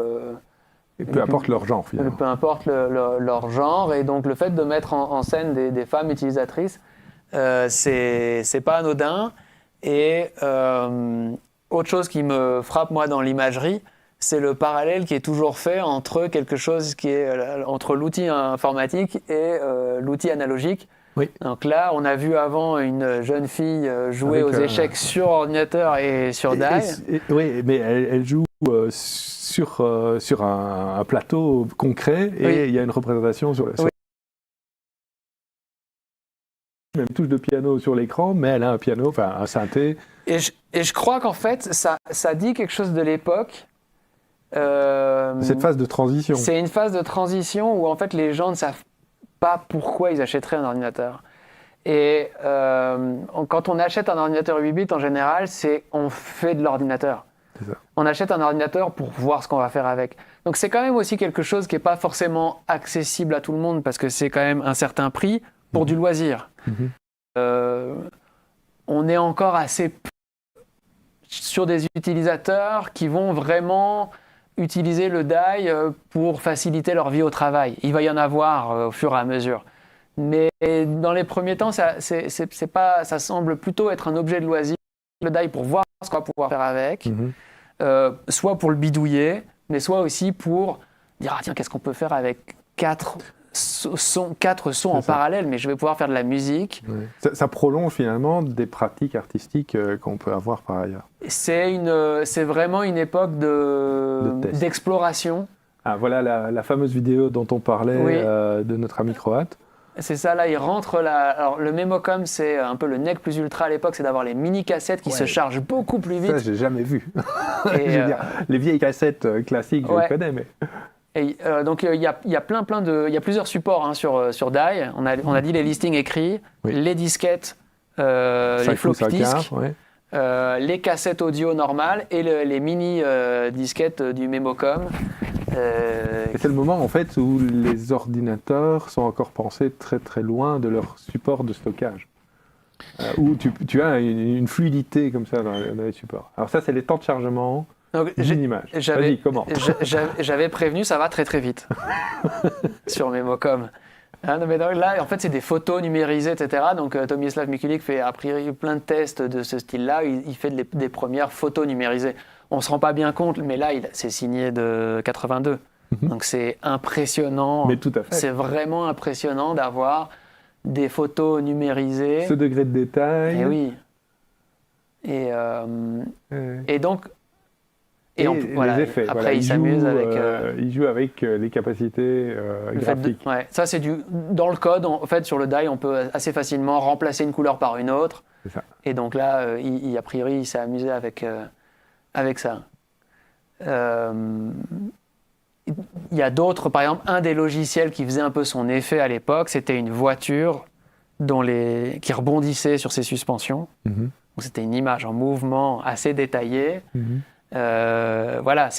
[SPEAKER 1] peu importe leur genre, finalement.
[SPEAKER 2] Peu importe leur genre. Et donc, le fait de mettre en scène des femmes utilisatrices, c'est pas anodin. Et autre chose qui me frappe, moi, dans l'imagerie, c'est le parallèle qui est toujours fait entre quelque chose qui est entre l'outil informatique et l'outil analogique.
[SPEAKER 1] Oui.
[SPEAKER 2] Donc là, on a vu avant une jeune fille jouer aux échecs sur ordinateur et sur DAI.
[SPEAKER 1] Oui, mais elle joue sur un plateau concret et il y a une représentation sur même touche de piano sur l'écran, mais elle a un piano, enfin un synthé.
[SPEAKER 2] Et je crois qu'en fait, ça dit quelque chose de l'époque.
[SPEAKER 1] Cette phase de transition.
[SPEAKER 2] C'est une phase de transition où en fait les gens ne savent pas pourquoi ils achèteraient un ordinateur. Et quand on achète un ordinateur 8 bits, en général, on fait de l'ordinateur. On achète un ordinateur pour voir ce qu'on va faire avec. Donc c'est quand même aussi quelque chose qui n'est pas forcément accessible à tout le monde parce que c'est quand même un certain prix pour du loisir. On est encore assez sur des utilisateurs qui vont vraiment utiliser le DAI pour faciliter leur vie au travail. Il va y en avoir au fur et à mesure. Mais dans les premiers temps, ça semble plutôt être un objet de loisir, le DAI, pour voir ce qu'on va pouvoir faire avec, soit pour le bidouiller, mais soit aussi pour dire tiens, qu'est-ce qu'on peut faire avec 4 sons en parallèle, mais je vais pouvoir faire de la musique.
[SPEAKER 1] Ouais. Ça prolonge finalement des pratiques artistiques qu'on peut avoir par ailleurs.
[SPEAKER 2] C'est vraiment une époque d'exploration.
[SPEAKER 1] Ah, voilà la fameuse vidéo dont on parlait de notre ami croate.
[SPEAKER 2] C'est ça, là, il rentre alors, le Memocom, c'est un peu le nec plus ultra à l'époque, c'est d'avoir les mini-cassettes qui se chargent beaucoup plus vite.
[SPEAKER 1] Ça, j'ai jamais vu. Je veux dire, les vieilles cassettes classiques, je les connais, mais...
[SPEAKER 2] Et donc il y a plusieurs supports hein, sur Die. On a dit les listings écrits, les disquettes, les floppy disks, les cassettes audio normales et les mini disquettes du Memocom.
[SPEAKER 1] Et c'est le moment en fait où les ordinateurs sont encore pensés très très loin de leur support de stockage. Où tu as une fluidité comme ça dans les supports. Alors ça, c'est les temps de chargement d'une image. Vas-y, comment ?
[SPEAKER 2] J'avais prévenu, ça va très très vite sur Memocom. Hein, mais là, en fait, c'est des photos numérisées, etc. Donc Tomislav Mikulik fait a priori plein de tests de ce style-là. Il fait des premières photos numérisées. On ne se rend pas bien compte, mais là, c'est signé de 82. Donc c'est impressionnant.
[SPEAKER 1] Mais tout à fait.
[SPEAKER 2] C'est vraiment impressionnant d'avoir des photos numérisées.
[SPEAKER 1] Ce degré de détail.
[SPEAKER 2] Et oui. Et donc...
[SPEAKER 1] Et les effets.
[SPEAKER 2] Après, il s'amuse avec...
[SPEAKER 1] il joue avec les capacités graphiques.
[SPEAKER 2] Ça, c'est dans le code, en fait, sur le die, on peut assez facilement remplacer une couleur par une autre.
[SPEAKER 1] C'est ça.
[SPEAKER 2] Et donc là, a priori, il s'est amusé avec ça. Il y a d'autres, par exemple, un des logiciels qui faisait un peu son effet à l'époque, c'était une voiture qui rebondissait sur ses suspensions. Donc, c'était une image en mouvement assez détaillée. Voilà,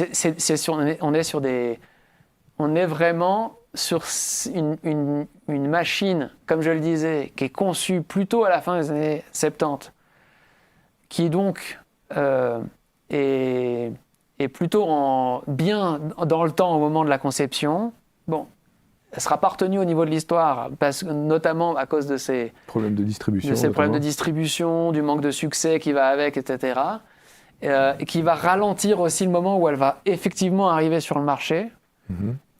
[SPEAKER 2] on est vraiment sur une machine, comme je le disais, qui est conçue plutôt à la fin des années 70, qui donc est plutôt bien dans le temps au moment de la conception. Bon, elle sera pas retenue au niveau de l'histoire, notamment à cause de ces
[SPEAKER 1] problèmes de distribution,
[SPEAKER 2] problèmes de distribution, du manque de succès qui va avec, etc. Et qui va ralentir aussi le moment où elle va effectivement arriver sur le marché.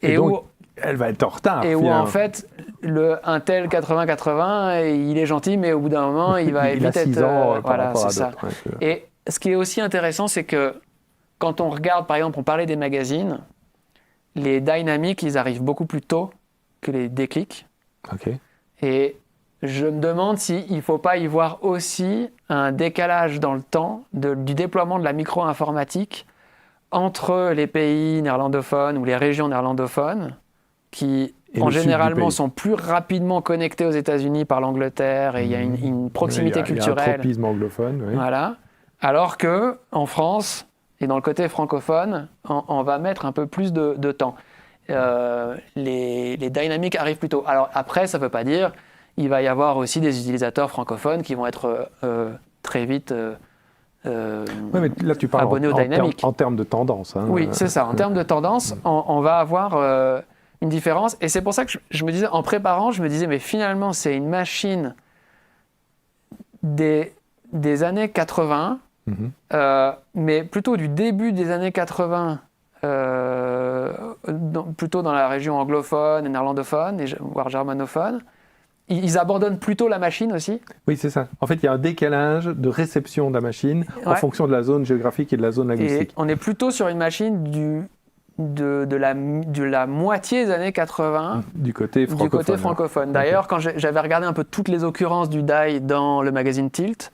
[SPEAKER 1] Et donc, elle va être en retard.
[SPEAKER 2] Et où en fait, le Intel 8080, il est gentil, mais au bout d'un moment, il va vite être...
[SPEAKER 1] voilà, c'est ça.
[SPEAKER 2] Et ce qui est aussi intéressant, c'est que quand on regarde, par exemple, on parlait des magazines, les Dynamic, ils arrivent beaucoup plus tôt que les Déclic. Et je me demande s'il ne faut pas y voir aussi un décalage dans le temps du déploiement de la micro-informatique entre les pays néerlandophones ou les régions néerlandophones qui, généralement, sont plus rapidement connectés aux États-Unis par l'Angleterre et il y a une proximité culturelle.
[SPEAKER 1] Il y a un tropisme anglophone.
[SPEAKER 2] Voilà. Alors qu'en France et dans le côté francophone, on va mettre un peu plus de temps. Les Dynamic arrivent plus tôt. Alors après, ça ne veut pas dire... Il va y avoir aussi des utilisateurs francophones qui vont être très vite
[SPEAKER 1] mais là, tu parles
[SPEAKER 2] abonnés au Dynamic.
[SPEAKER 1] En termes de tendance. Hein.
[SPEAKER 2] Oui, c'est ça. En termes de tendance, on va avoir une différence. Et c'est pour ça que je me disais, en préparant, je me disais, mais finalement, c'est une machine des années 80, mais plutôt du début des années 80, plutôt dans la région anglophone et néerlandophone, voire germanophone. Ils abandonnent plutôt la machine aussi.
[SPEAKER 1] Oui, c'est ça. En fait, il y a un décalage de réception de la machine en fonction de la zone géographique et de la zone linguistique.
[SPEAKER 2] Et on est plutôt sur une machine de la moitié des années 80
[SPEAKER 1] du côté francophone.
[SPEAKER 2] D'ailleurs, quand j'avais regardé un peu toutes les occurrences du die dans le magazine Tilt,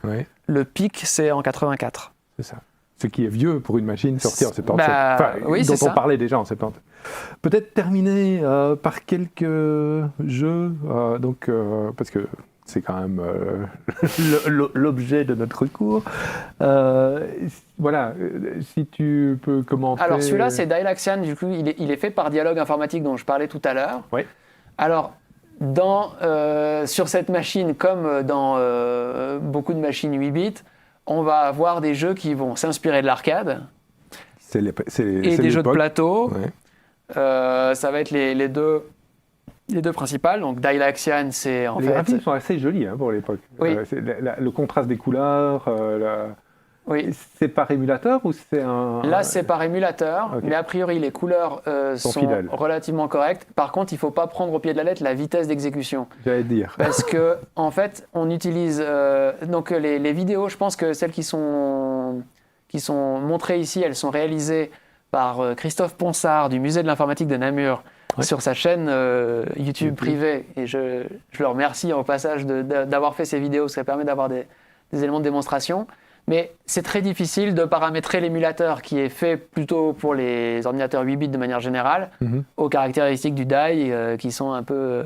[SPEAKER 2] le pic, c'est en 84.
[SPEAKER 1] C'est ça. Ce qui est vieux pour une machine sortie en 77. Dont on parlait déjà en 70. Peut-être terminer par quelques jeux, parce que c'est quand même l'objet de notre cours. Voilà, si tu peux commenter...
[SPEAKER 2] Alors celui-là, c'est Dylaxian, du coup, il est fait par Dialogue Informatique dont je parlais tout à l'heure.
[SPEAKER 1] Oui.
[SPEAKER 2] Alors, sur cette machine, comme dans beaucoup de machines 8 bits, on va avoir des jeux qui vont s'inspirer de l'arcade et des jeux de plateau. Ça va être les deux principales. Donc Dylaxian, c'est en fait...
[SPEAKER 1] Les graphismes sont assez jolis pour l'époque.
[SPEAKER 2] Oui.
[SPEAKER 1] Le contraste des couleurs...
[SPEAKER 2] Oui.
[SPEAKER 1] C'est par émulateur ou c'est un...
[SPEAKER 2] Là, c'est par émulateur, mais a priori, les couleurs sont relativement correctes. Par contre, il ne faut pas prendre au pied de la lettre la vitesse d'exécution.
[SPEAKER 1] J'allais dire.
[SPEAKER 2] Parce que, en fait, on utilise... donc, les vidéos, je pense que celles qui sont montrées ici, elles sont réalisées par Christophe Ponsard du Musée de l'Informatique de Namur sur sa chaîne YouTube privée. Et je le remercie au passage d'avoir fait ces vidéos, ça permet d'avoir des éléments de démonstration. Mais c'est très difficile de paramétrer l'émulateur qui est fait plutôt pour les ordinateurs 8 bits de manière générale, aux caractéristiques du die qui sont un peu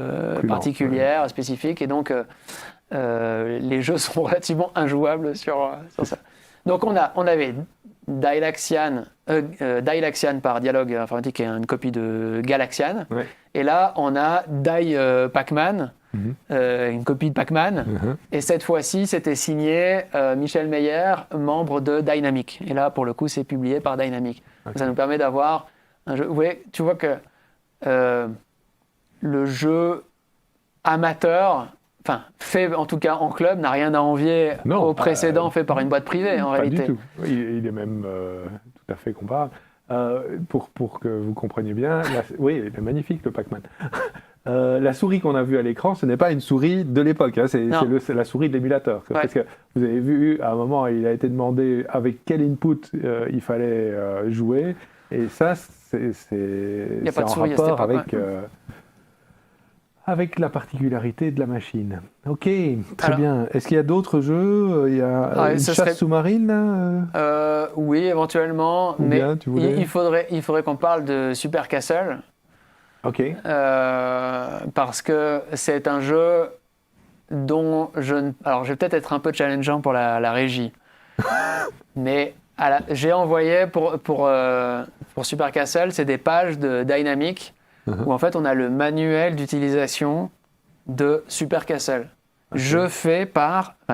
[SPEAKER 2] particulières, spécifiques. Et donc, les jeux sont relativement injouables sur ça. Donc, on avait Dylaxian par Dialogue Informatique, qui est une copie de Galaxian. Ouais. Et là, on a Pac-Man, une copie de Pac-Man. Et cette fois-ci, c'était signé Michel Meyer, membre de Dynamic. Et là, pour le coup, c'est publié par Dynamic. Okay. Ça nous permet d'avoir un jeu. Vous voyez, tu vois que le jeu amateur, fait en tout cas en club, n'a rien à envier au précédent fait par une boîte privée, en réalité.
[SPEAKER 1] Pas du tout. Il est même tout à fait comparable. Pour que vous compreniez bien, oui, il est magnifique le Pac-Man. La souris qu'on a vue à l'écran, ce n'est pas une souris de l'époque, hein, c'est la souris de l'émulateur. Ouais. Parce que vous avez vu, à un moment, il a été demandé avec quel input il fallait jouer, et ça, c'est en rapport avec la particularité de la machine. Ok, très bien. Est-ce qu'il y a d'autres jeux? Il y a une chasse sous-marine là
[SPEAKER 2] oui, éventuellement. Mais il faudrait qu'on parle de Super Castle.
[SPEAKER 1] Ok.
[SPEAKER 2] Parce que c'est un jeu dont alors je vais peut-être être un peu challengeant pour la régie. Mais j'ai envoyé pour Super Castle, c'est des pages de Dynamic où en fait on a le manuel d'utilisation de Super Castle. Okay. Jeu fait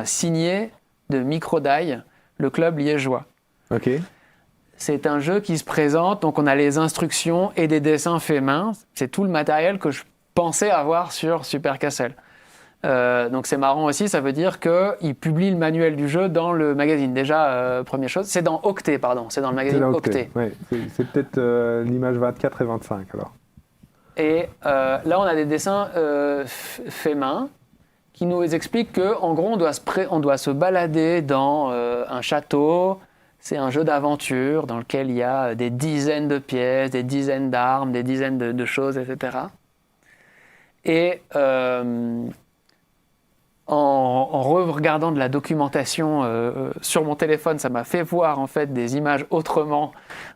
[SPEAKER 2] signé de Microdie, le club liégeois.
[SPEAKER 1] Ok.
[SPEAKER 2] C'est un jeu qui se présente, donc on a les instructions et des dessins faits main. C'est tout le matériel que je pensais avoir sur Super Castle. Donc c'est marrant aussi, ça veut dire qu'ils publient le manuel du jeu dans le magazine. Déjà, première chose, c'est dans Octet, pardon, c'est dans le magazine Octet.
[SPEAKER 1] Ouais, c'est peut-être l'image 24 et 25 alors.
[SPEAKER 2] Et là, on a des dessins faits main qui nous expliquent qu'en gros, on doit se balader dans un château. C'est un jeu d'aventure dans lequel il y a des dizaines de pièces, des dizaines d'armes, des dizaines de choses, etc. Et en regardant de la documentation sur mon téléphone, ça m'a fait voir en fait des images autrement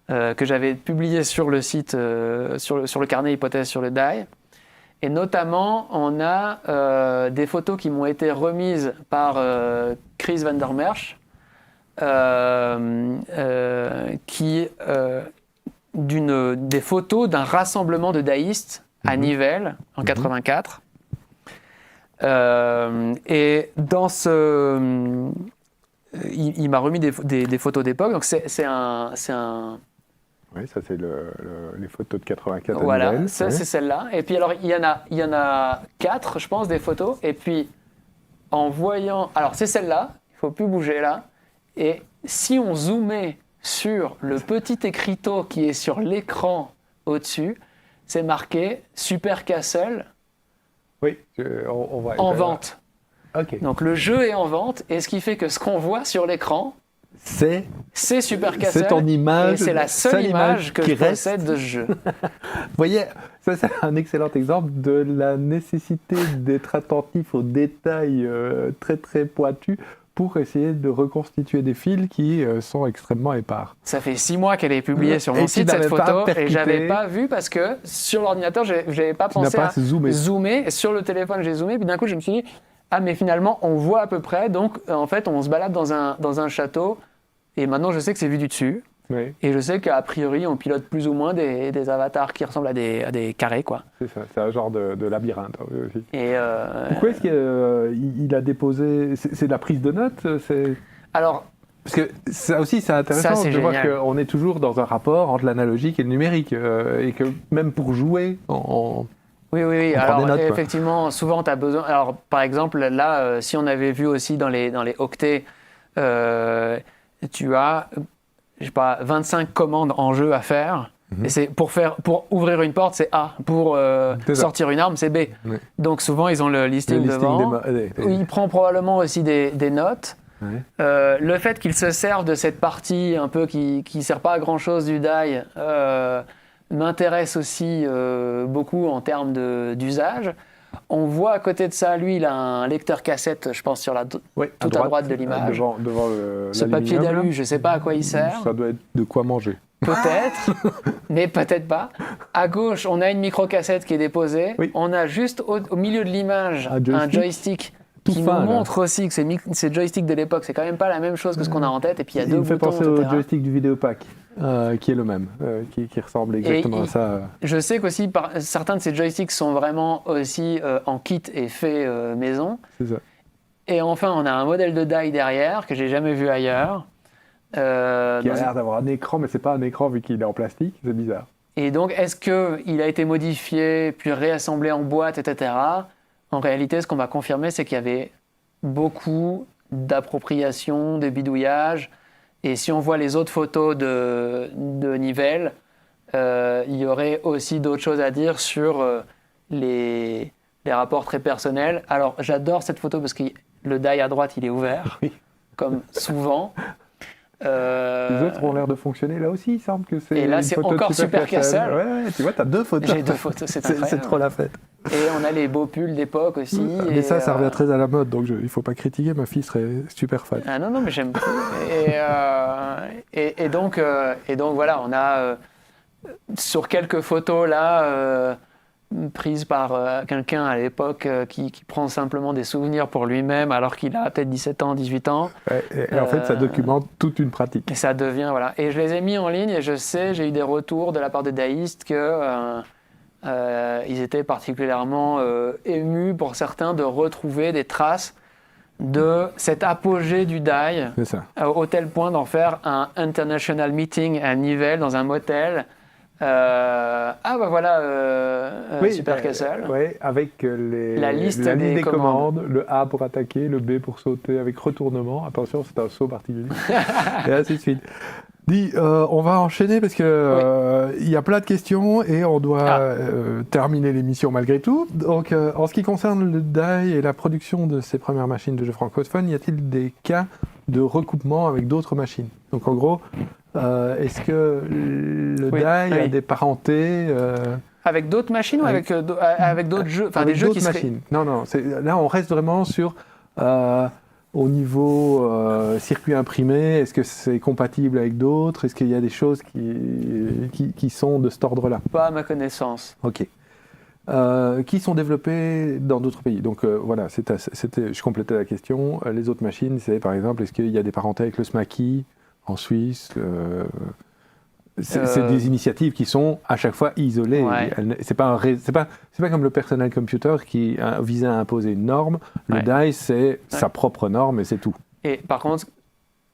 [SPEAKER 2] que j'avais publiées sur le site, sur le carnet hypothèse sur le die. Et notamment, on a des photos qui m'ont été remises par Chris van der Merch, des photos d'un rassemblement de daïstes à Nivelles en 84. Et dans il m'a remis des photos d'époque, donc c'est un
[SPEAKER 1] oui, ça c'est les photos de 84 à
[SPEAKER 2] voilà,
[SPEAKER 1] Nivelles.
[SPEAKER 2] Ça c'est celle-là. Et puis alors il y en a 4, je pense, des photos. Et puis en voyant, alors c'est celle-là, il faut plus bouger là. Et si on zoomait sur le petit écriteau qui est sur l'écran au-dessus, c'est marqué Super Castle.
[SPEAKER 1] Oui, on voit.
[SPEAKER 2] En vente.
[SPEAKER 1] Okay.
[SPEAKER 2] Donc le jeu est en vente, et ce qui fait que ce qu'on voit sur l'écran, c'est Super Castle.
[SPEAKER 1] C'est ton image.
[SPEAKER 2] Et c'est la seule image que je possède de ce jeu.
[SPEAKER 1] Vous voyez, ça c'est un excellent exemple de la nécessité d'être attentif aux détails très très pointus pour essayer de reconstituer des fils qui sont extrêmement épars.
[SPEAKER 2] Ça fait 6 mois qu'elle est publiée sur mon site, cette photo, et je n'avais pas vu parce que sur l'ordinateur, je n'avais pas pensé à zoomer. Et sur le téléphone, j'ai zoomé, puis d'un coup, je me suis dit, ah mais finalement, on voit à peu près, donc en fait, on se balade dans un château, et maintenant, je sais que c'est vu du dessus.
[SPEAKER 1] Oui.
[SPEAKER 2] Et je sais qu'à priori, on pilote plus ou moins des avatars qui ressemblent à des carrés, quoi.
[SPEAKER 1] C'est ça, c'est un genre de labyrinthe aussi.
[SPEAKER 2] Et
[SPEAKER 1] pourquoi est-ce qu'il a déposé... C'est de la prise de notes
[SPEAKER 2] Alors,
[SPEAKER 1] parce que ça aussi, c'est intéressant de voir qu'on est toujours dans un rapport entre l'analogique et le numérique, et que même pour jouer,
[SPEAKER 2] Oui. Alors, notes, effectivement, souvent, tu as besoin... Alors, par exemple, là, si on avait vu aussi dans les octets, tu as... je sais pas, 25 commandes en jeu à faire. Et c'est pour ouvrir une porte, c'est A. Pour sortir une arme, c'est B. Oui. Donc souvent, ils ont le listing devant. Il prend probablement aussi des notes. Oui. Le fait qu'il se serve de cette partie un peu qui ne sert pas à grand-chose du die m'intéresse aussi beaucoup en termes d'usage. On voit à côté de ça, lui, il a un lecteur cassette, je pense, sur tout à droite de l'image.
[SPEAKER 1] Devant
[SPEAKER 2] Ce papier d'alu, je ne sais pas à quoi il sert.
[SPEAKER 1] Ça doit être de quoi manger.
[SPEAKER 2] Peut-être, mais peut-être pas. À gauche, on a une micro-cassette qui est déposée. Oui. On a juste au milieu de l'image un joystick qui nous montre aussi que ces joysticks de l'époque, c'est quand même pas la même chose que ce qu'on a en tête. Et puis il y a deux boutons,
[SPEAKER 1] Il me fait penser au joystick du Vidéopack, qui est le même, qui ressemble exactement à ça.
[SPEAKER 2] Je sais qu'aussi, certains de ces joysticks sont vraiment aussi en kit et fait maison.
[SPEAKER 1] C'est ça.
[SPEAKER 2] Et enfin, on a un modèle de die derrière que j'ai jamais vu ailleurs.
[SPEAKER 1] Qui a l'air d'avoir un écran, mais c'est pas un écran vu qu'il est en plastique, c'est bizarre.
[SPEAKER 2] Et donc, est-ce qu'il a été modifié, puis réassemblé en boîte, etc. En réalité, ce qu'on va confirmer, c'est qu'il y avait beaucoup d'appropriation, de bidouillage. Et si on voit les autres photos de Nivelle, il y aurait aussi d'autres choses à dire sur les rapports très personnels. Alors, j'adore cette photo parce que le die à droite, il est ouvert, comme souvent.
[SPEAKER 1] Les autres ont l'air de fonctionner là aussi, il semble que c'est.
[SPEAKER 2] Et là, c'est encore Super Cassel.
[SPEAKER 1] Ouais, tu vois, t'as 2 photos.
[SPEAKER 2] J'ai 2 photos, c'est incroyable.
[SPEAKER 1] C'est trop la fête.
[SPEAKER 2] Et on a les beaux pulls d'époque aussi.
[SPEAKER 1] Mais ça revient très à la mode, donc il faut pas critiquer, ma fille serait super fan.
[SPEAKER 2] Ah non, mais j'aime beaucoup. Et donc voilà, on a sur quelques photos là, prises par quelqu'un à l'époque qui prend simplement des souvenirs pour lui-même alors qu'il a peut-être 17 ans, 18 ans.
[SPEAKER 1] Ouais, et en fait, ça documente toute une pratique.
[SPEAKER 2] Et ça devient, voilà. Et je les ai mis en ligne et je sais, j'ai eu des retours de la part des daïstes que ils étaient particulièrement émus pour certains de retrouver des traces de cet apogée du die, au tel point d'en faire un international meeting à Nivelles dans un motel. Super Cassel.
[SPEAKER 1] Oui, avec
[SPEAKER 2] la liste des commandes.
[SPEAKER 1] Le A pour attaquer, le B pour sauter avec retournement. Attention, c'est un saut particulier. Et ainsi de suite. On va enchaîner parce que il y a plein de questions et on doit terminer l'émission malgré tout. Donc, en ce qui concerne le die et la production de ces premières machines de jeux francophones, y a-t-il des cas de recoupement avec d'autres machines? Donc, en gros, est-ce que le die a des parentés
[SPEAKER 2] avec d'autres machines ou avec d'autres jeux, enfin des jeux qui
[SPEAKER 1] machines. Non. Là, on reste vraiment sur au niveau circuit imprimé. Est-ce que c'est compatible avec d'autres? Est-ce qu'il y a des choses qui sont de cet ordre-là?
[SPEAKER 2] Pas à ma connaissance.
[SPEAKER 1] Ok. Qui sont développés dans d'autres pays. Donc voilà, je complétais la question. Les autres machines, c'est par exemple, est-ce qu'il y a des parentés avec le SMACI en Suisse? C'est des initiatives qui sont à chaque fois isolées.
[SPEAKER 2] Ouais.
[SPEAKER 1] C'est pas comme le personal computer qui visait à imposer une norme. Le die, c'est sa propre norme et c'est tout.
[SPEAKER 2] Et par contre,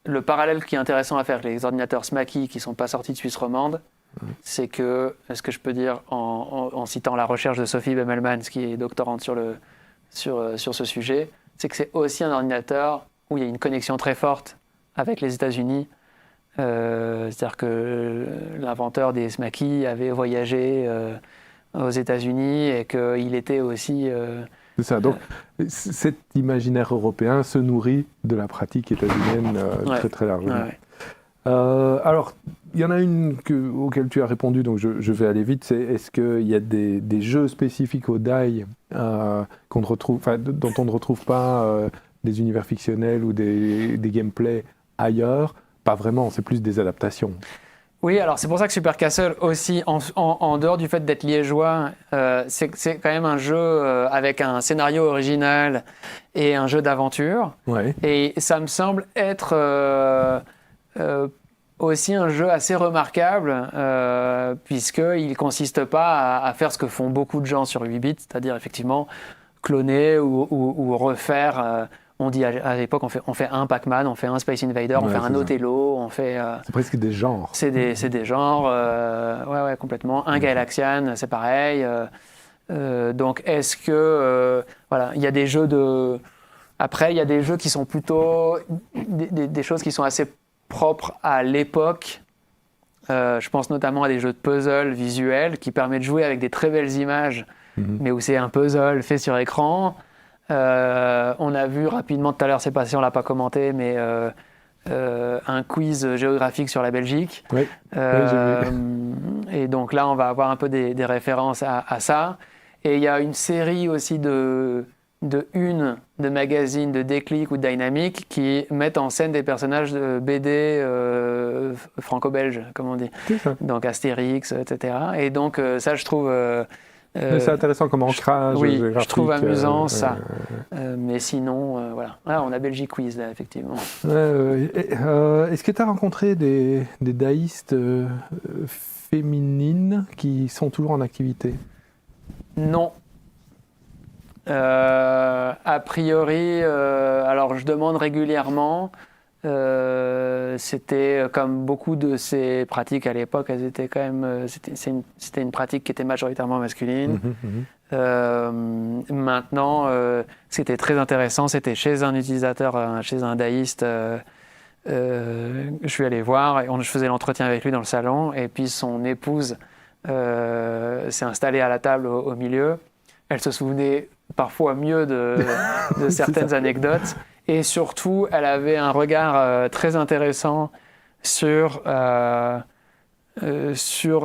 [SPEAKER 2] le parallèle qui est intéressant à faire avec les ordinateurs SMACI qui ne sont pas sortis de Suisse romande, c'est que, ce que je peux dire en citant la recherche de Sophie Bemelmans, qui est doctorante sur ce sujet, c'est que c'est aussi un ordinateur où il y a une connexion très forte avec les États-Unis. C'est-à-dire que l'inventeur des SMACI avait voyagé aux États-Unis et qu'il était aussi...
[SPEAKER 1] C'est ça, donc cet imaginaire européen se nourrit de la pratique états-unienne très très largement. Alors, il y en a une auquel tu as répondu, donc je vais aller vite, c'est est-ce qu'il y a des jeux spécifiques au die dont on ne retrouve pas des univers fictionnels ou des gameplays ailleurs? Pas vraiment, c'est plus des adaptations.
[SPEAKER 2] Oui, alors c'est pour ça que Super Castle aussi, en dehors du fait d'être liégeois, c'est quand même un jeu avec un scénario original et un jeu d'aventure.
[SPEAKER 1] Ouais.
[SPEAKER 2] Et ça me semble être aussi un jeu assez remarquable, puisqu'il ne consiste pas à faire ce que font beaucoup de gens sur 8 bits, c'est-à-dire effectivement cloner ou refaire... On dit à l'époque, on fait un Pac-Man, on fait un Space Invader, on fait un Othello, on fait...
[SPEAKER 1] c'est presque des genres.
[SPEAKER 2] C'est des genres, ouais, complètement. Un Galaxian, c'est pareil. Donc, est-ce que... voilà, il y a des jeux de... Après, il y a des jeux qui sont plutôt... Des choses qui sont assez propres à l'époque. Je pense notamment à des jeux de puzzle visuels qui permettent de jouer avec des très belles images, mais où c'est un puzzle fait sur écran. On a vu rapidement tout à l'heure, c'est passé, on l'a pas commenté, mais un quiz géographique sur la Belgique.
[SPEAKER 1] Oui, j'ai vu.
[SPEAKER 2] Et donc là, on va avoir un peu des références à ça. Et il y a une série aussi de magazines de Déclic ou de Dynamic qui mettent en scène des personnages de BD franco-belges, comme on dit.
[SPEAKER 1] C'est ça.
[SPEAKER 2] Donc Astérix, etc. Et donc ça, je trouve...
[SPEAKER 1] Mais c'est intéressant comme ancrage
[SPEAKER 2] oui,
[SPEAKER 1] géographique.
[SPEAKER 2] je trouve amusant ça. Mais sinon, voilà. Ah, on a Belgique Quiz, là, effectivement.
[SPEAKER 1] Est-ce que tu as rencontré des daïstes féminines qui sont toujours en activité?
[SPEAKER 2] Non. A priori, alors je demande régulièrement. C'était comme beaucoup de ces pratiques à l'époque, elles étaient quand même. C'était une pratique qui était majoritairement masculine. Maintenant, ce qui était très intéressant, c'était chez un utilisateur, chez un daïste. Je suis allé voir et je faisais l'entretien avec lui dans le salon, et puis son épouse s'est installée à la table au milieu. Elle se souvenait parfois mieux de certaines anecdotes, et surtout elle avait un regard très intéressant sur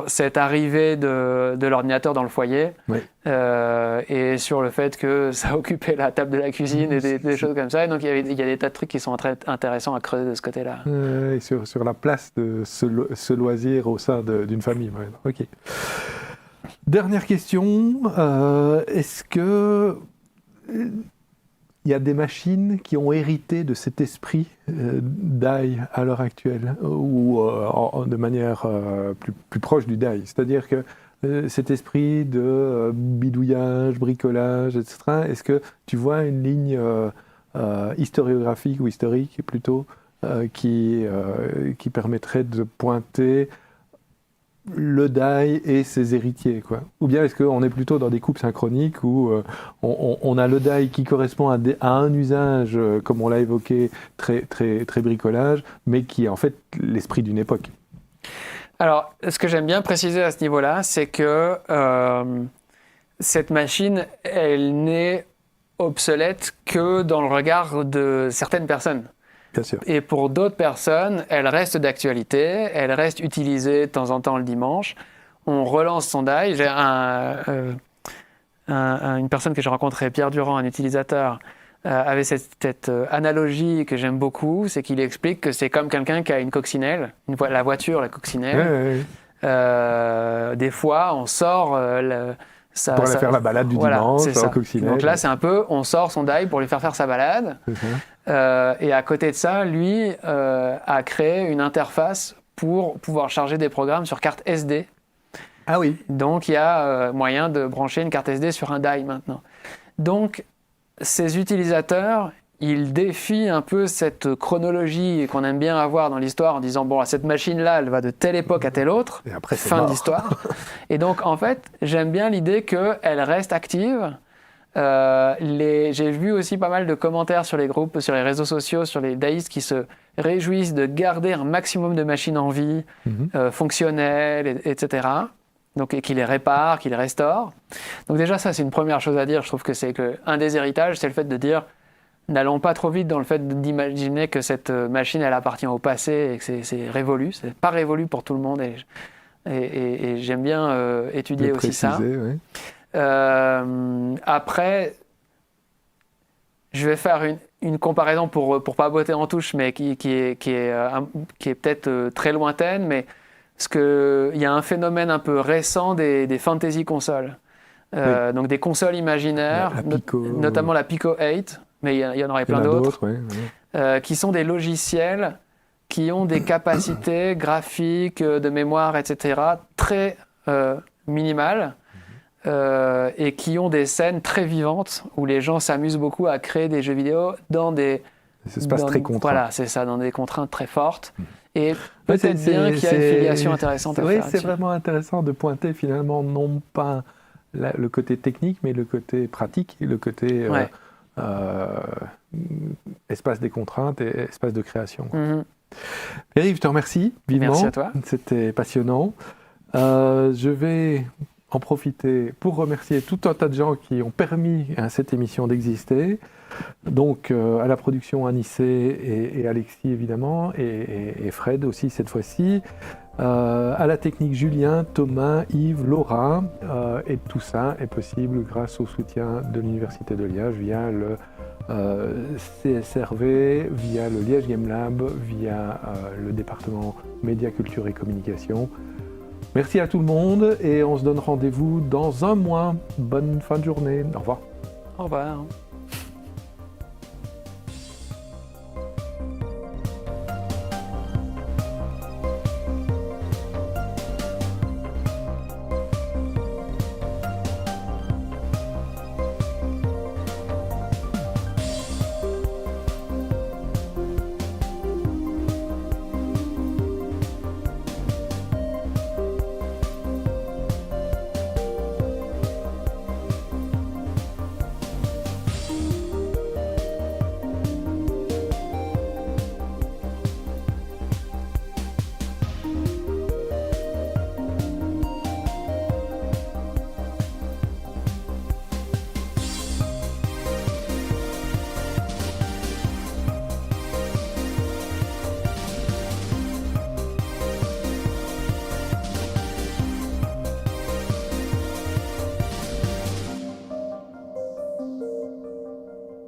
[SPEAKER 2] cette arrivée de l'ordinateur dans le foyer,
[SPEAKER 1] oui.
[SPEAKER 2] Et sur le fait que ça occupait la table de la cuisine et des choses comme ça. Et donc il y a des tas de trucs qui sont très intéressants à creuser de ce côté-là.
[SPEAKER 1] Et sur la place de ce loisir au sein d'une famille. Ouais. Ok. Dernière question. Est-ce que il y a des machines qui ont hérité de cet esprit DAI à l'heure actuelle, ou de manière plus proche du DAI, c'est-à-dire que cet esprit de bidouillage, bricolage, etc., est-ce que tu vois une ligne historiographique ou historique plutôt qui permettrait de pointer le DAI et ses héritiers, quoi? Ou bien est-ce qu'on est plutôt dans des coupes synchroniques où on a le DAI qui correspond à un usage, comme on l'a évoqué, très, très, très bricolage, mais qui est en fait l'esprit d'une époque?
[SPEAKER 2] Alors, ce que j'aime bien préciser à ce niveau-là, c'est que cette machine, elle n'est obsolète que dans le regard de certaines personnes.
[SPEAKER 1] Bien sûr.
[SPEAKER 2] Et pour d'autres personnes, elle reste d'actualité, elle reste utilisée de temps en temps le dimanche. On relance son DAI. J'ai une personne que j'ai rencontrée, Pierre Durand, un utilisateur, avait cette analogie que j'aime beaucoup, c'est qu'il explique que c'est comme quelqu'un qui a une coccinelle, la voiture, la coccinelle. Ouais. Des fois, on sort... pour
[SPEAKER 1] aller faire la balade du dimanche en coccinelle.
[SPEAKER 2] Donc là, c'est un peu, on sort son DAI pour lui faire sa balade. Et à côté de ça, lui a créé une interface pour pouvoir charger des programmes sur carte SD.
[SPEAKER 1] Ah oui.
[SPEAKER 2] Donc il y a moyen de brancher une carte SD sur un DAI maintenant. Donc ces utilisateurs, ils défient un peu cette chronologie qu'on aime bien avoir dans l'histoire en disant bon, cette machine-là, elle va de telle époque à telle autre,
[SPEAKER 1] et après,
[SPEAKER 2] fin de l'histoire. Et donc en fait, j'aime bien l'idée qu'elle reste active. J'ai vu aussi pas mal de commentaires sur les groupes, sur les réseaux sociaux, sur les daïstes qui se réjouissent de garder un maximum de machines en vie, fonctionnelles, etc. Donc, et qui les réparent, qui les restaurent. Donc déjà, ça, c'est une première chose à dire. Je trouve que c'est un des héritages, c'est le fait de dire n'allons pas trop vite dans le fait d'imaginer que cette machine, elle appartient au passé et que c'est révolu. C'est pas révolu pour tout le monde. Et j'aime bien étudier aussi ça.
[SPEAKER 1] Oui.
[SPEAKER 2] Après, je vais faire une comparaison pour pas botter en touche, mais qui est peut-être très lointaine, mais il y a un phénomène un peu récent des fantasy consoles. Oui. Donc des consoles imaginaires, notamment la Pico 8, mais il y en aurait plein d'autres, qui sont des logiciels qui ont des capacités graphiques, de mémoire, etc., très minimales. Et qui ont des scènes très vivantes où les gens s'amusent beaucoup à créer des jeux vidéo dans des
[SPEAKER 1] espaces très contraints.
[SPEAKER 2] Voilà, c'est ça, dans des contraintes très fortes. Et peut-être bien qu'il y a une filiation intéressante à faire.
[SPEAKER 1] Oui, c'est vraiment intéressant de pointer finalement non pas le côté technique, mais le côté pratique et le côté espace des contraintes et espace de création. Pierre-Yves, je te remercie vivement.
[SPEAKER 2] Merci à toi.
[SPEAKER 1] C'était passionnant. Je vais en profiter pour remercier tout un tas de gens qui ont permis à cette émission d'exister. Donc à la production Anissé et Alexis évidemment, et Fred aussi cette fois-ci. à la technique Julien, Thomas, Yves, Laura, et tout ça est possible grâce au soutien de l'Université de Liège via le CSRV, via le Liège Game Lab, via le département Médias, Culture et Communication. Merci à tout le monde et on se donne rendez-vous dans un mois. Bonne fin de journée. Au revoir.
[SPEAKER 2] Au revoir.